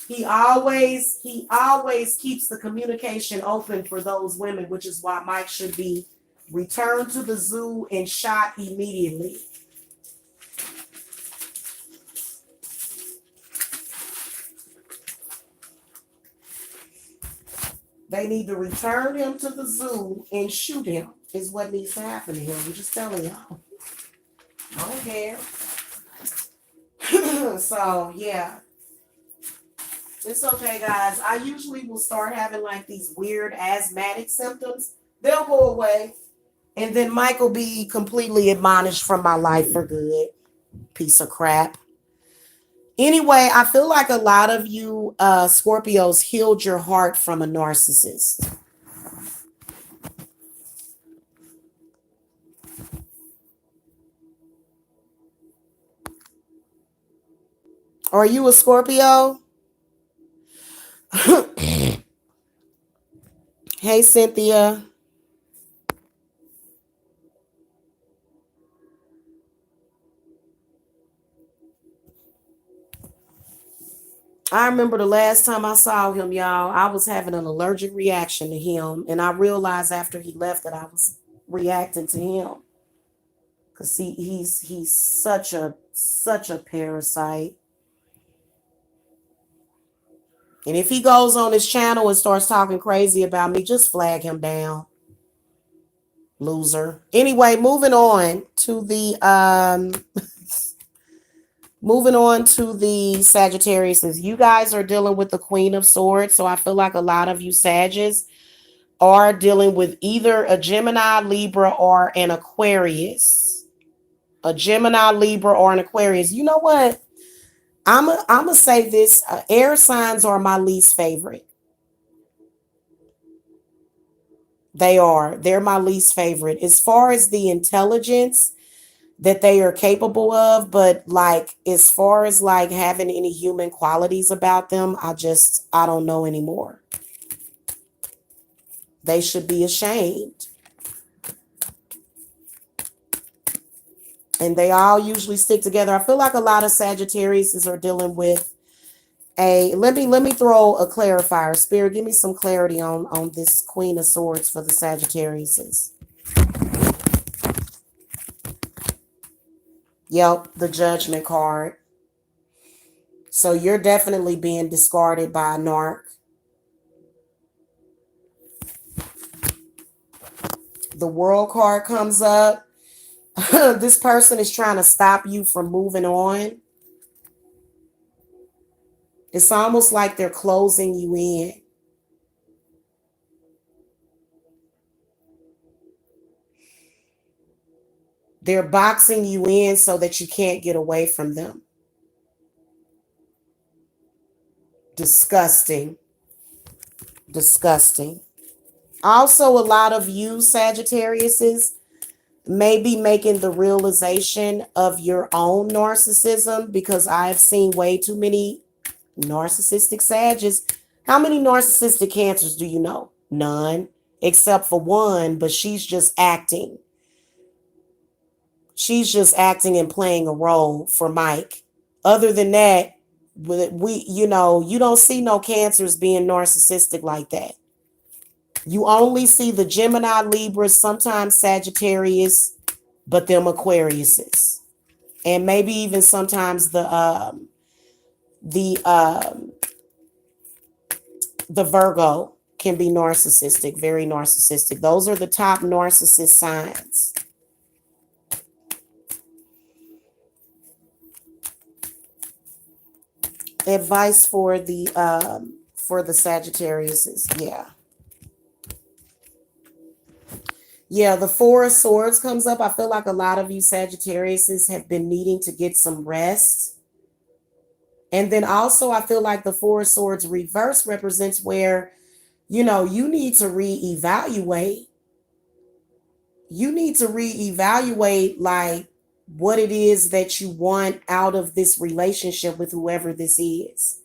A: He always keeps the communication open for those women, which is why Mike should be returned to the zoo and shot immediately. They need to return him to the zoo and shoot him, is what needs to happen to him. I'm just telling y'all. I don't care. So, yeah. It's okay, guys. I usually will start having like these weird asthmatic symptoms. They'll go away. And then Mike will be completely admonished from my life for good. Piece of crap. Anyway, I feel like a lot of you Scorpios healed your heart from a narcissist. Are you a Scorpio? Hey, Cynthia. I remember the last time I saw him, y'all, I was having an allergic reaction to him. And I realized after he left that I was reacting to him. Cause he's such a parasite. And if he goes on his channel and starts talking crazy about me, just flag him down. Loser. Anyway, moving on to the Sagittarius. You guys are dealing with the Queen of Swords, so I feel like a lot of you Sagittarius are dealing with either a Gemini, Libra, or an Aquarius. A Gemini, Libra, or an Aquarius. You know what? I'm going to say this. Air signs are my least favorite. They are. They're my least favorite. As far as the intelligence that they are capable of, but like as far as like having any human qualities about them, I don't know anymore. They should be ashamed. And they all usually stick together. I feel like a lot of Sagittariuses are dealing with let me throw a clarifier. Spirit, give me some clarity on this Queen of Swords for the Sagittariuses. Yep, the Judgment card. So you're definitely being discarded by a narc. The World card comes up. This person is trying to stop you from moving on. It's almost like they're closing you in. They're boxing you in so that you can't get away from them. Disgusting. Disgusting. Also, a lot of you Sagittariuses may be making the realization of your own narcissism, because I've seen way too many narcissistic Sages. How many narcissistic Cancers do you know? None, except for one, but she's just acting. She's just acting and playing a role for Mike. Other than that, you don't see no Cancers being narcissistic like that. You only see the Gemini, Libras, sometimes Sagittarius, but them Aquariuses, and maybe even sometimes the Virgo can be narcissistic, very narcissistic. Those are the top narcissist signs. Advice for the Sagittariuses, yeah. Yeah, the Four of Swords comes up. I feel like a lot of you Sagittariuses have been needing to get some rest. And then also, I feel like the Four of Swords reverse represents where, you need to reevaluate. You need to reevaluate, like, what it is that you want out of this relationship with whoever this is.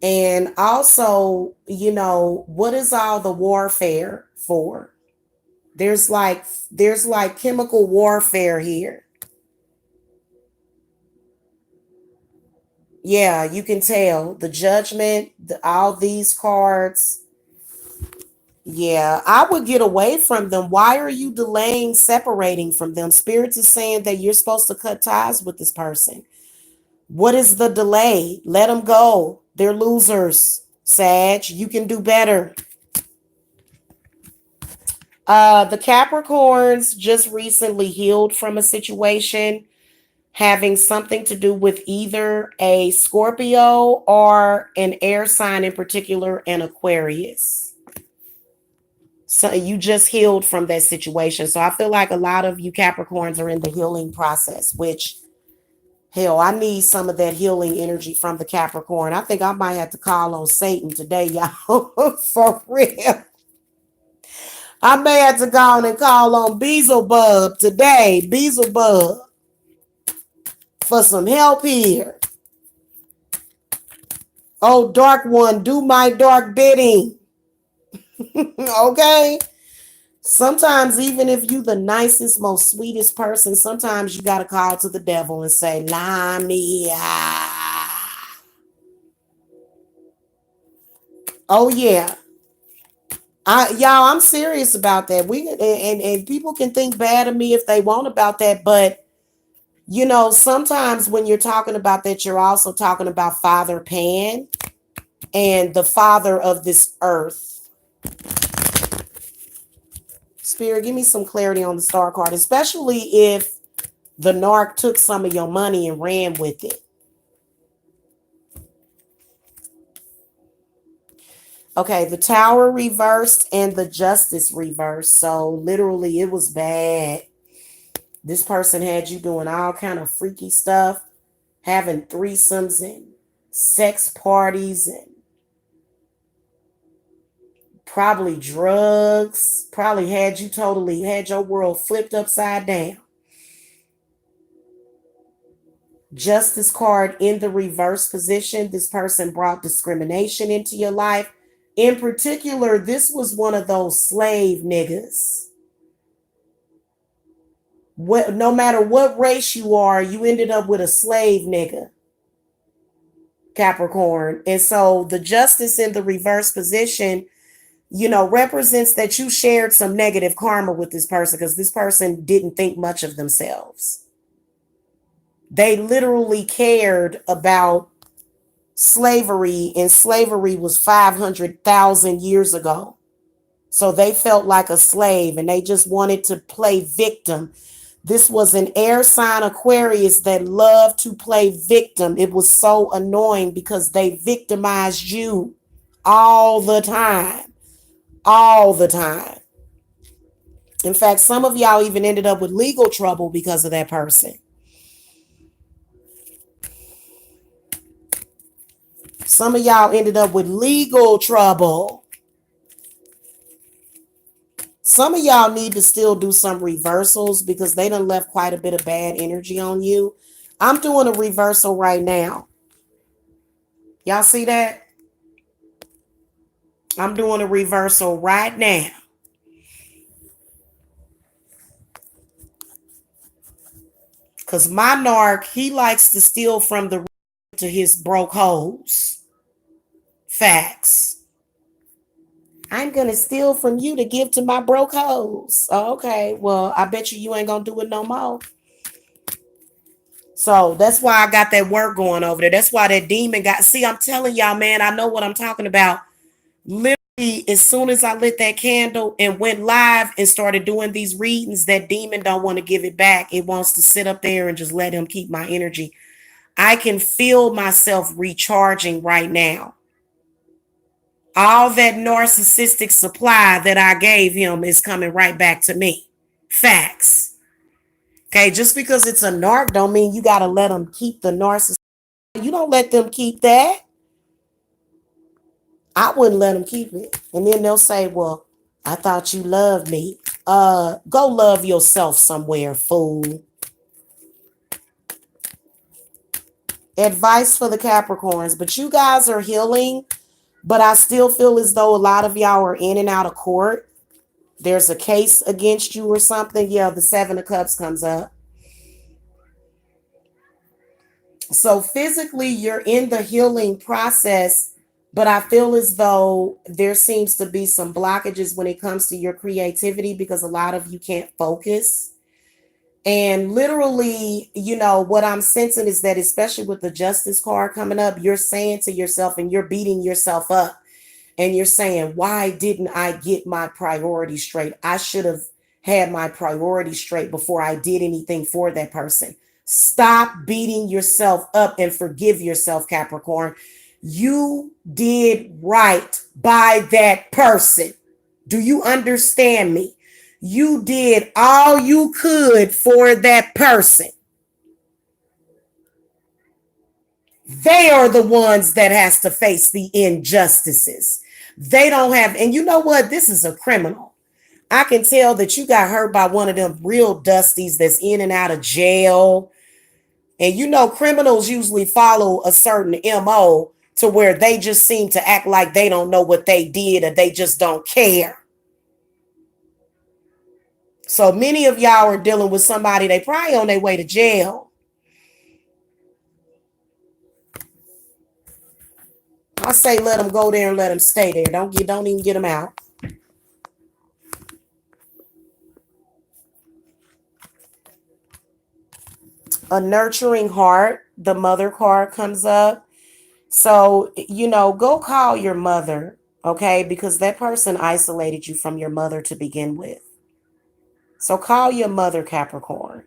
A: And also, what is all the warfare for? There's like chemical warfare here. Yeah, you can tell the Judgment, all these cards. Yeah, I would get away from them. Why are you delaying separating from them? Spirits is saying that you're supposed to cut ties with this person. What is the delay? Let them go. They're losers. Sag, you can do better. The Capricorns just recently healed from a situation having something to do with either a Scorpio or an air sign, in particular, an Aquarius. So you just healed from that situation. So I feel like a lot of you Capricorns are in the healing process, which, hell, I need some of that healing energy from the Capricorn. I think I might have to call on Satan today, y'all. For real. I may have to go on and call on Beelzebub today. Beelzebub. For some help here. Oh, dark one, do my dark bidding. Okay? Sometimes, even if you the nicest, most sweetest person, sometimes you got to call to the devil and say, lie me. Oh, yeah. I'm serious about that. And people can think bad of me if they want about that, but sometimes when you're talking about that, you're also talking about Father Pan and the father of this earth. Spirit, give me some clarity on the star card, especially if the narc took some of your money and ran with it. Okay, the Tower reversed and the Justice reversed. So literally it was bad. This person had you doing all kind of freaky stuff, having threesomes and sex parties and probably drugs, probably had you totally had your world flipped upside down. Justice card in the reverse position. This person brought discrimination into your life. In particular, this was one of those slave niggas. No matter what race you are, you ended up with a slave nigga, Capricorn. And so the justice in the reverse position, represents that you shared some negative karma with this person because this person didn't think much of themselves. They literally cared about slavery, and slavery was 500,000 years ago. So they felt like a slave and they just wanted to play victim. This was an air sign Aquarius that loved to play victim. It was so annoying because they victimized you all the time. All the time. In fact, some of y'all even ended up with legal trouble because of that person. Some of y'all ended up with legal trouble. Some of y'all need to still do some reversals because they done left quite a bit of bad energy on you. I'm doing a reversal right now. Y'all see that? I'm doing a reversal right now. Because my narc, he likes to steal from the to his broke hoes. Facts. I'm going to steal from you to give to my broke hoes. Oh, okay, well, I bet you ain't going to do it no more. So that's why I got that work going over there. That's why that demon got, see, I'm telling y'all, man, I know what I'm talking about. Literally, as soon as I lit that candle and went live and started doing these readings, that demon don't want to give it back. It wants to sit up there and just let him keep my energy. I can feel myself recharging right now. All that narcissistic supply that I gave him is coming right back to me. Facts. Okay, just because it's a narc don't mean you got to let them keep the narcissist. You don't let them keep that. I wouldn't let them keep it. And then they'll say, well, I thought you loved me. Go love yourself somewhere, fool. Advice for the Capricorns, but you guys are healing, but I still feel as though a lot of y'all are in and out of court. There's a case against you or something. Yeah, the Seven of Cups comes up. So physically, you're in the healing process, but I feel as though there seems to be some blockages when it comes to your creativity because a lot of you can't focus. And literally, what I'm sensing is that, especially with the Justice card coming up, you're saying to yourself and you're beating yourself up and you're saying, why didn't I get my priorities straight? I should have had my priorities straight before I did anything for that person. Stop beating yourself up and forgive yourself, Capricorn. You did right by that person. Do you understand me? You did all you could for that person. They are the ones that has to face the injustices. They don't have, and you know what? This is a criminal. I can tell that you got hurt by one of them real dusties that's in and out of jail. And criminals usually follow a certain MO to where they just seem to act like they don't know what they did or they just don't care. So many of y'all are dealing with somebody, they probably on their way to jail. I say let them go there and let them stay there. Don't even get them out. A nurturing heart, the mother card comes up. So, go call your mother, okay? Because that person isolated you from your mother to begin with. So call your mother, Capricorn.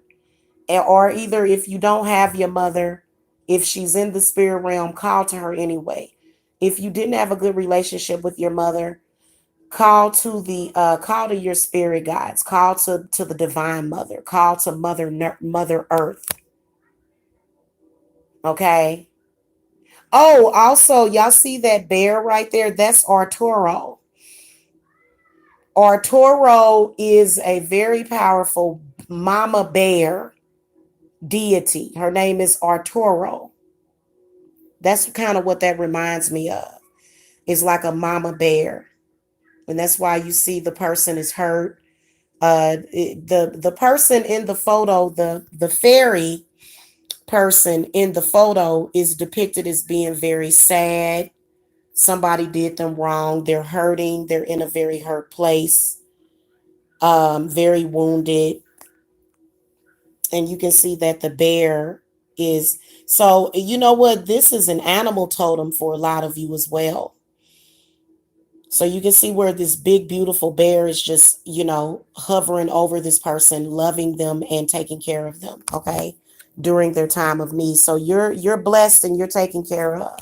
A: Or either if you don't have your mother, if she's in the spirit realm, call to her anyway. If you didn't have a good relationship with your mother, call to your spirit guides, call to the divine mother, call to mother earth. Okay. Oh, also, y'all see that bear right there? That's Arturo. Arturo is a very powerful mama bear deity. Her name is Arturo. That's kind of what that reminds me of. It's like a mama bear. And that's why you see the person is hurt. The person in the photo, the fairy person in the photo is depicted as being very sad. Somebody did them wrong. They're hurting. They're in a very hurt place, very wounded. And you can see that the bear is. So, you know what? This is an animal totem for a lot of you as well. So you can see where this big, beautiful bear is just, hovering over this person, loving them and taking care of them. Okay. During their time of need. So you're blessed and you're taken care of.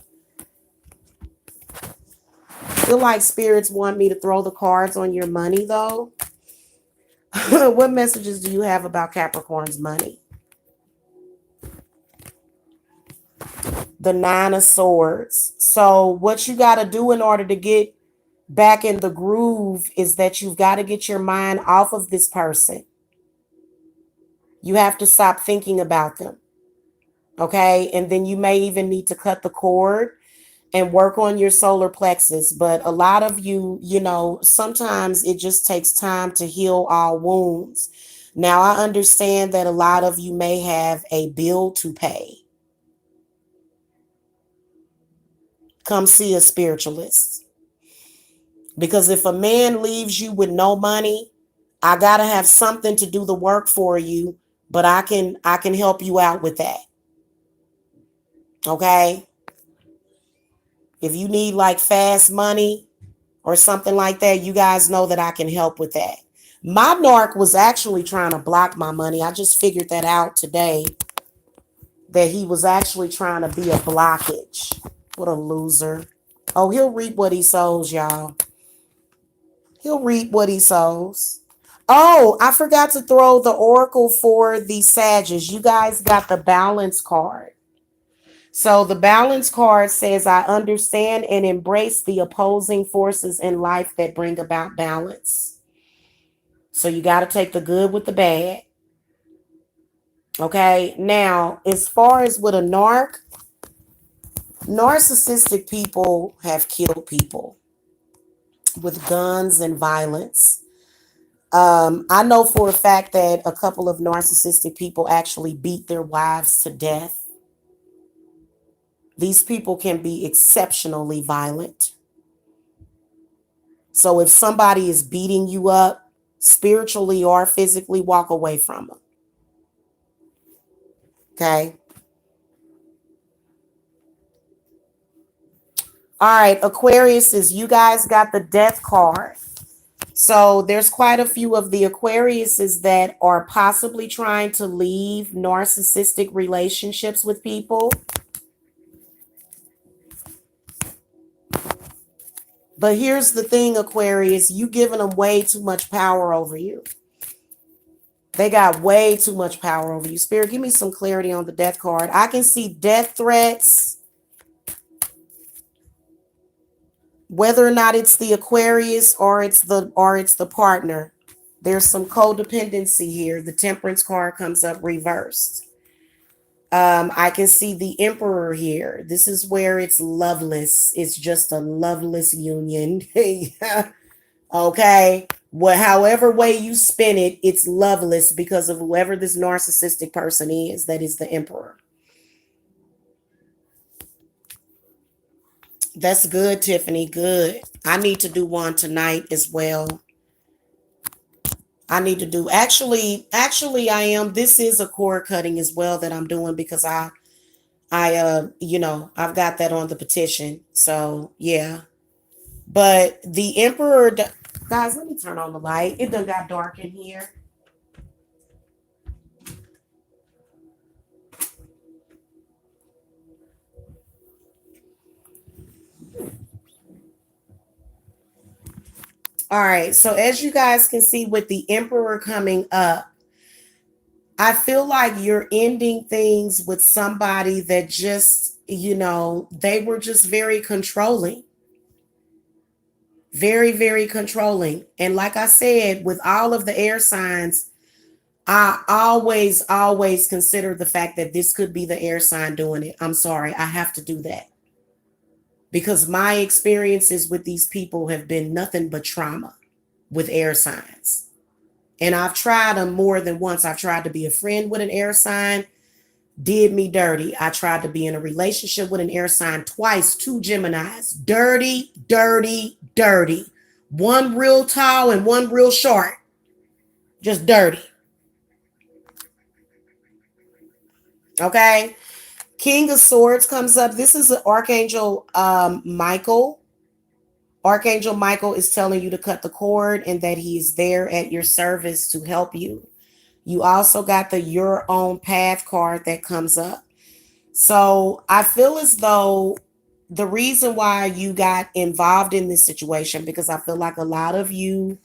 A: Feel like spirits want me to throw the cards on your money though. What messages do you have about Capricorn's money? The Nine of Swords. So what you got to do in order to get back in the groove is that you've got to get your mind off of this person. You have to stop thinking about them. Okay. And then you may even need to cut the cord and work on your solar plexus. But a lot of you, sometimes it just takes time to heal all wounds. Now, I understand that a lot of you may have a bill to pay. Come see a spiritualist. Because if a man leaves you with no money, I got to have something to do the work for you, but I can help you out with that. Okay? If you need like fast money or something like that, you guys know that I can help with that. My narc was actually trying to block my money. I just figured that out today, that he was actually trying to be a blockage. What a loser. Oh, he'll reap what he sows, y'all. He'll reap what he sows. Oh, I forgot to throw the oracle for the Sages. You guys got the balance card. So the balance card says, I understand and embrace the opposing forces in life that bring about balance. So you got to take the good with the bad. Okay. Now, as far as with a narcissistic people have killed people with guns and violence. I know for a fact that a couple of narcissistic people actually beat their wives to death. These people can be exceptionally violent. So if somebody is beating you up spiritually or physically, walk away from them. Okay. All right, Aquarius, is you guys got the death card. So there's quite a few of the Aquariuses that are possibly trying to leave narcissistic relationships with people. But here's the thing, Aquarius, you giving them way too much power over you. They got way too much power over you. Spirit, give me some clarity on the death card. I can see death threats. Whether or not it's the Aquarius or it's the partner. There's some codependency here. The Temperance card comes up reversed. I can see the Emperor here. This is where it's loveless. It's just a loveless union. Okay. Well, however way you spin it, it's loveless because of whoever this narcissistic person is, that is the Emperor. That's good, Tiffany. Good. I need to do one tonight as well. I need to do actually I am. This is a cord cutting as well that I'm doing because I've got that on the petition. So yeah. But the Emperor, guys, let me turn on the light. It done got dark in here. All right. So as you guys can see with the Emperor coming up, I feel like you're ending things with somebody that just, they were just very controlling. Very, very controlling. And like I said, with all of the air signs, I always, always consider the fact that this could be the air sign doing it. I'm sorry. I have to do that because my experiences with these people have been nothing but trauma with air signs. And I've tried them more than once. I've tried to be a friend with an air sign, did me dirty. I tried to be in a relationship with an air sign twice, two Geminis. Dirty, dirty, dirty. One real tall and one real short. Just dirty. Okay. King of Swords comes up. This is Archangel Michael. Archangel Michael is telling you to cut the cord and that he is there at your service to help you. You also got the Your Own Path card that comes up. So I feel as though the reason why you got involved in this situation, because I feel like a lot of you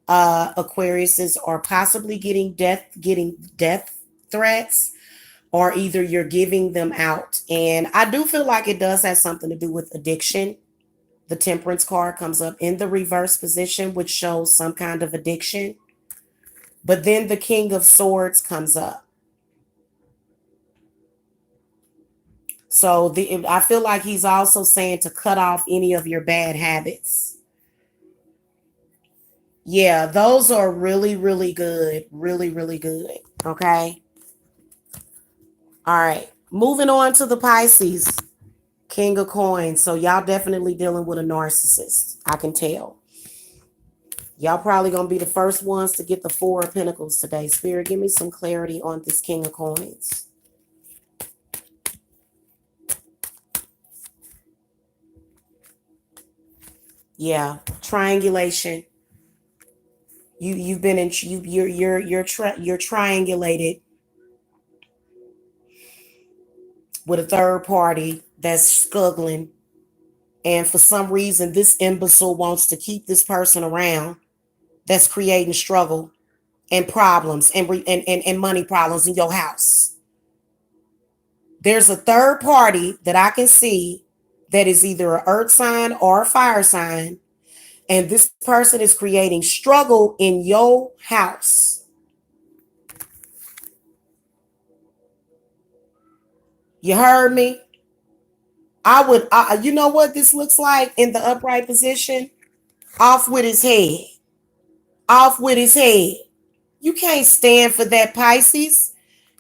A: Aquariuses are possibly getting death threats, or either you're giving them out. And I do feel like it does have something to do with addiction. The Temperance card comes up in the reverse position, which shows some kind of addiction. But then the King of Swords comes up. So I feel like he's also saying to cut off any of your bad habits. Yeah, those are really, really good. Really, really good. Okay. All right. Moving on to the Pisces. King of Coins. So y'all definitely dealing with a narcissist. I can tell. Y'all probably going to be the first ones to get the Four of Pentacles today. Spirit, give me some clarity on this King of Coins. Yeah, triangulation. You've been in you're triangulated with a third party that's scuggling, and for some reason this imbecile wants to keep this person around that's creating struggle and problems and money problems in your house. There's a third party that I can see that is either an earth sign or a fire sign, and this person is creating struggle in your house. You heard me? You know what this looks like in the upright position? Off with his head. Off with his head. You can't stand for that, Pisces.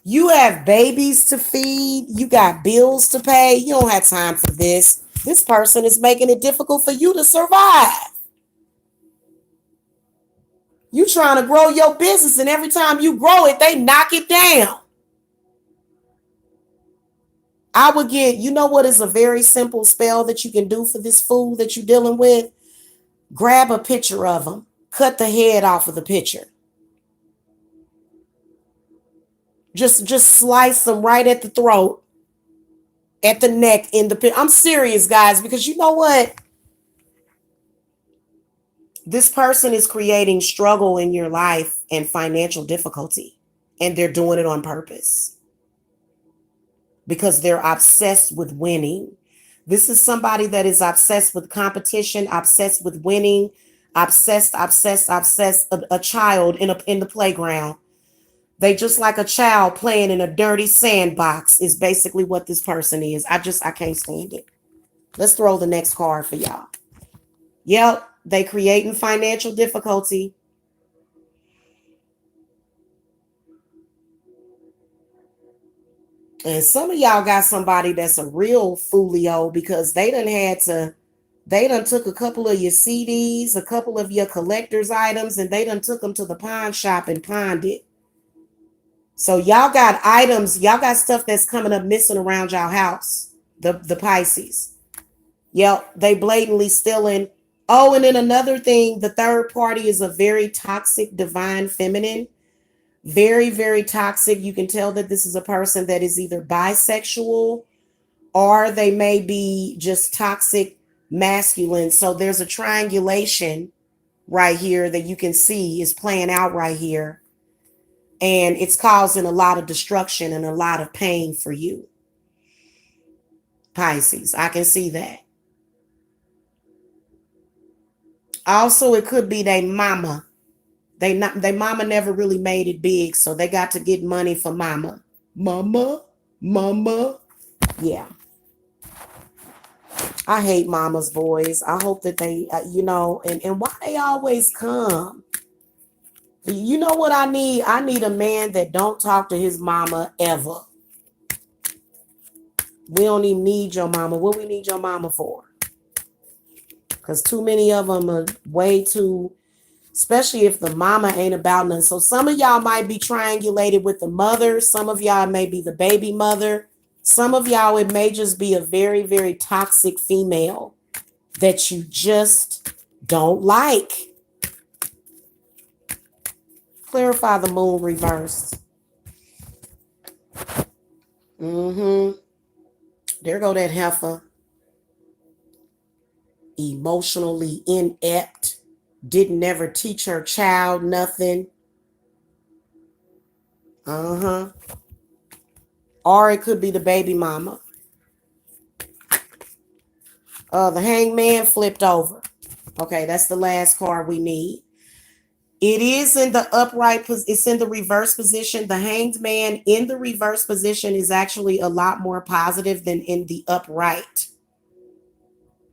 A: You have babies to feed. You got bills to pay. You don't have time for this. This person is making it difficult for you to survive. You trying to grow your business, and every time you grow it, they knock it down. I would get, you know what is a very simple spell that you can do for this fool that you're dealing with? Grab a picture of them. Cut the head off of the picture. Just slice them right at the throat, at the neck, in the picture. I'm serious, guys, because you know what? This person is creating struggle in your life and financial difficulty, and they're doing it on purpose because they're obsessed with winning. This is somebody that is obsessed with competition, obsessed with winning, obsessed, a child in the playground. They just like a child playing in a dirty sandbox is basically what this person is. I can't stand it. Let's throw the next card for y'all. Yep, they creating financial difficulty. And some of y'all got somebody that's a real foolio because they done took a couple of your CDs, a couple of your collector's items, and they done took them to the pawn shop and pawned it. So y'all got items, y'all got stuff that's coming up missing around y'all house, the Pisces. Yep, they blatantly stealing. Oh, and then another thing, the third party is a very toxic divine feminine. Very, very toxic. You can tell that this is a person that is either bisexual or they may be just toxic masculine. So there's a triangulation right here that you can see is playing out right here. And it's causing a lot of destruction and a lot of pain for you, Pisces. I can see that. Also, it could be their mama. They mama never really made it big, so they got to get money for mama. Mama, mama. Yeah. I hate mama's boys. I hope that they, and why they always come. You know what I need? I need a man that don't talk to his mama ever. We don't even need your mama. What we need your mama for? Because too many of them are way too, especially if the mama ain't about nothing. So some of y'all might be triangulated with the mother. Some of y'all may be the baby mother. Some of y'all, it may just be a very, very toxic female that you just don't like. Clarify the moon reversed. There go that heifer. Emotionally inept. Didn't never teach her child nothing. Or it could be the baby mama. The hangman flipped over. Okay, that's the last card we need. It is in the upright, it's in the reverse position. The hanged man in the reverse position is actually a lot more positive than in the upright.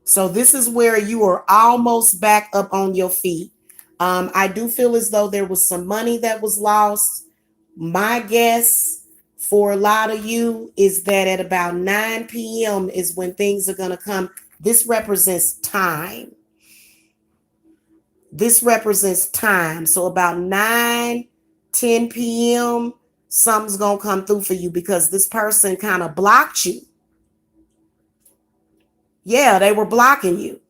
A: So this is where you are almost back up on your feet. I do feel as though there was some money that was lost. My guess for a lot of you is that at about 9 p.m. is when things are going to come. This represents time. This represents time. So about 9, 10 p.m., something's going to come through for you because this person kind of blocked you. Yeah, they were blocking you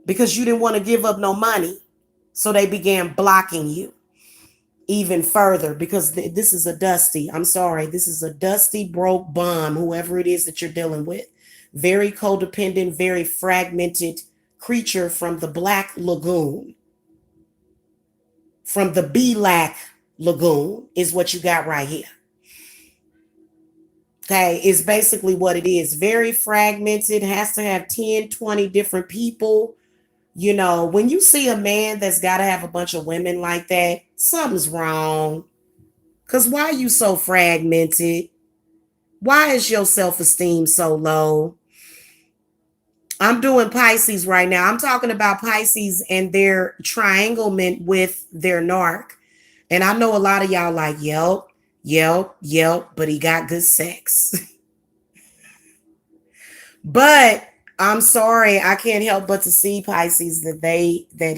A: because you didn't want to give up no money. So they began blocking you even further because this is a dusty, I'm sorry, this is a dusty, broke bum, whoever it is that you're dealing with. Very codependent, very fragmented creature from the Black Lagoon. From the Black Lagoon is what you got right here. Okay, it's basically what it is. Very fragmented, has to have 10, 20 different people. You know, when you see a man that's got to have a bunch of women like that, something's wrong. Because why are you so fragmented? Why is your self-esteem so low? I'm doing Pisces right now. I'm talking about Pisces and their trianglement with their narc. And I know a lot of y'all like, yelp, but he got good sex. But I'm sorry, I can't help but to see, Pisces, that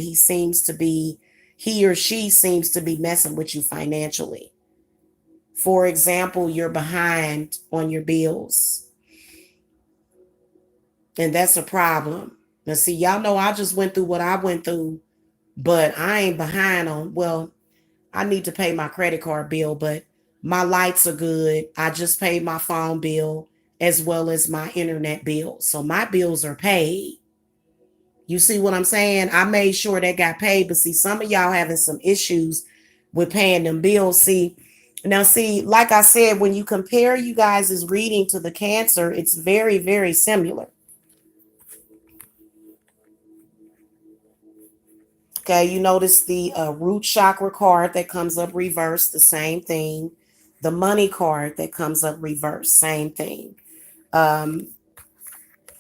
A: he or she seems to be messing with you financially. For example, you're behind on your bills. And that's a problem. Now, see, y'all know I just went through what I went through, but I ain't behind on, well, I need to pay my credit card bill, but my lights are good. I just paid my phone bill as well as my internet bill. So my bills are paid. You see what I'm saying? I made sure that got paid, but see, some of y'all having some issues with paying them bills. See, like I said, when you compare you guys' reading to the Cancer, it's very, very similar. Okay, you notice the root chakra card that comes up reversed, the same thing. The money card that comes up reversed, same thing.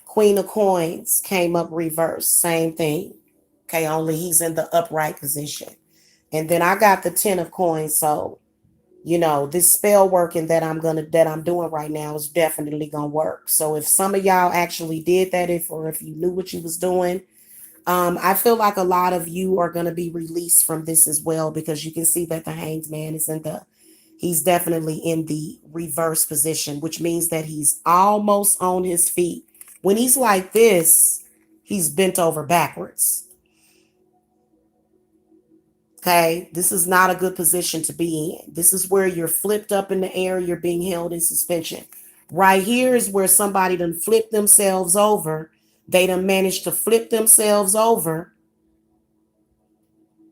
A: Queen of Coins came up reversed, same thing. Okay, only he's in the upright position. And then I got the 10 of Coins, so this spell working that I'm doing right now is definitely gonna work. So if some of y'all actually did that, if you knew what you was doing, I feel like a lot of you are going to be released from this as well, because you can see that the Hanged Man is he's definitely in the reverse position, which means that he's almost on his feet. When he's like this, he's bent over backwards. Okay, this is not a good position to be in. This is where you're flipped up in the air, you're being held in suspension. Right here is where somebody done flipped themselves over. They done managed to flip themselves over.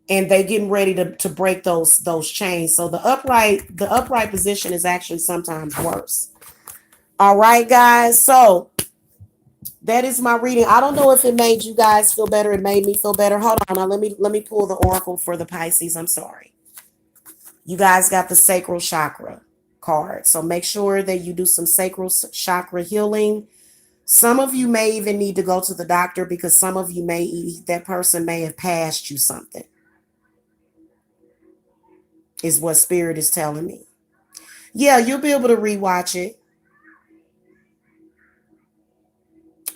A: and they getting ready to break those chains. So the upright position is actually sometimes worse. All right, guys. So that is my reading. I don't know if it made you guys feel better. It made me feel better. Hold on. Now let me pull the oracle for the Pisces. I'm sorry. You guys got the sacral chakra card. So make sure that you do some sacral chakra healing. Some of you may even need to go to the doctor because some of you that person may have passed you something, is what spirit is telling me. Yeah, you'll be able to rewatch it.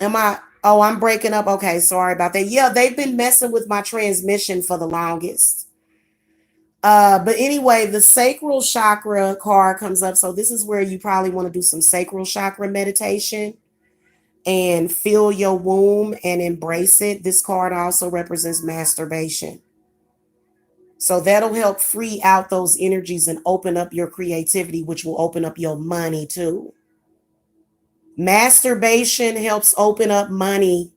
A: Oh, I'm breaking up. Okay, sorry about that. Yeah, they've been messing with my transmission for the longest. But anyway, the sacral chakra card comes up. So this is where you probably want to do some sacral chakra meditation and feel your womb and embrace it. This card also represents masturbation. So that'll help free out those energies and open up your creativity, which will open up your money too. Masturbation helps open up money.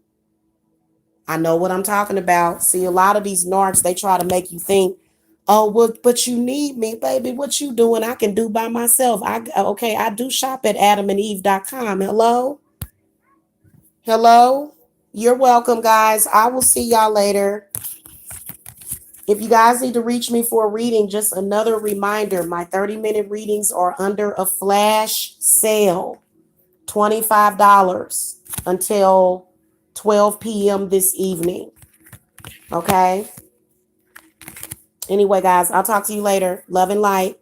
A: I know what I'm talking about. See, a lot of these narcs, they try to make you think, oh, well, but you need me, baby. What you doing? I can do by myself. I do shop at adamandeve.com. Hello? Hello? You're welcome, guys. I will see y'all later. If you guys need to reach me for a reading, just another reminder, my 30-minute readings are under a flash sale. $25 until 12 p.m. this evening. Okay? Anyway, guys, I'll talk to you later. Love and light.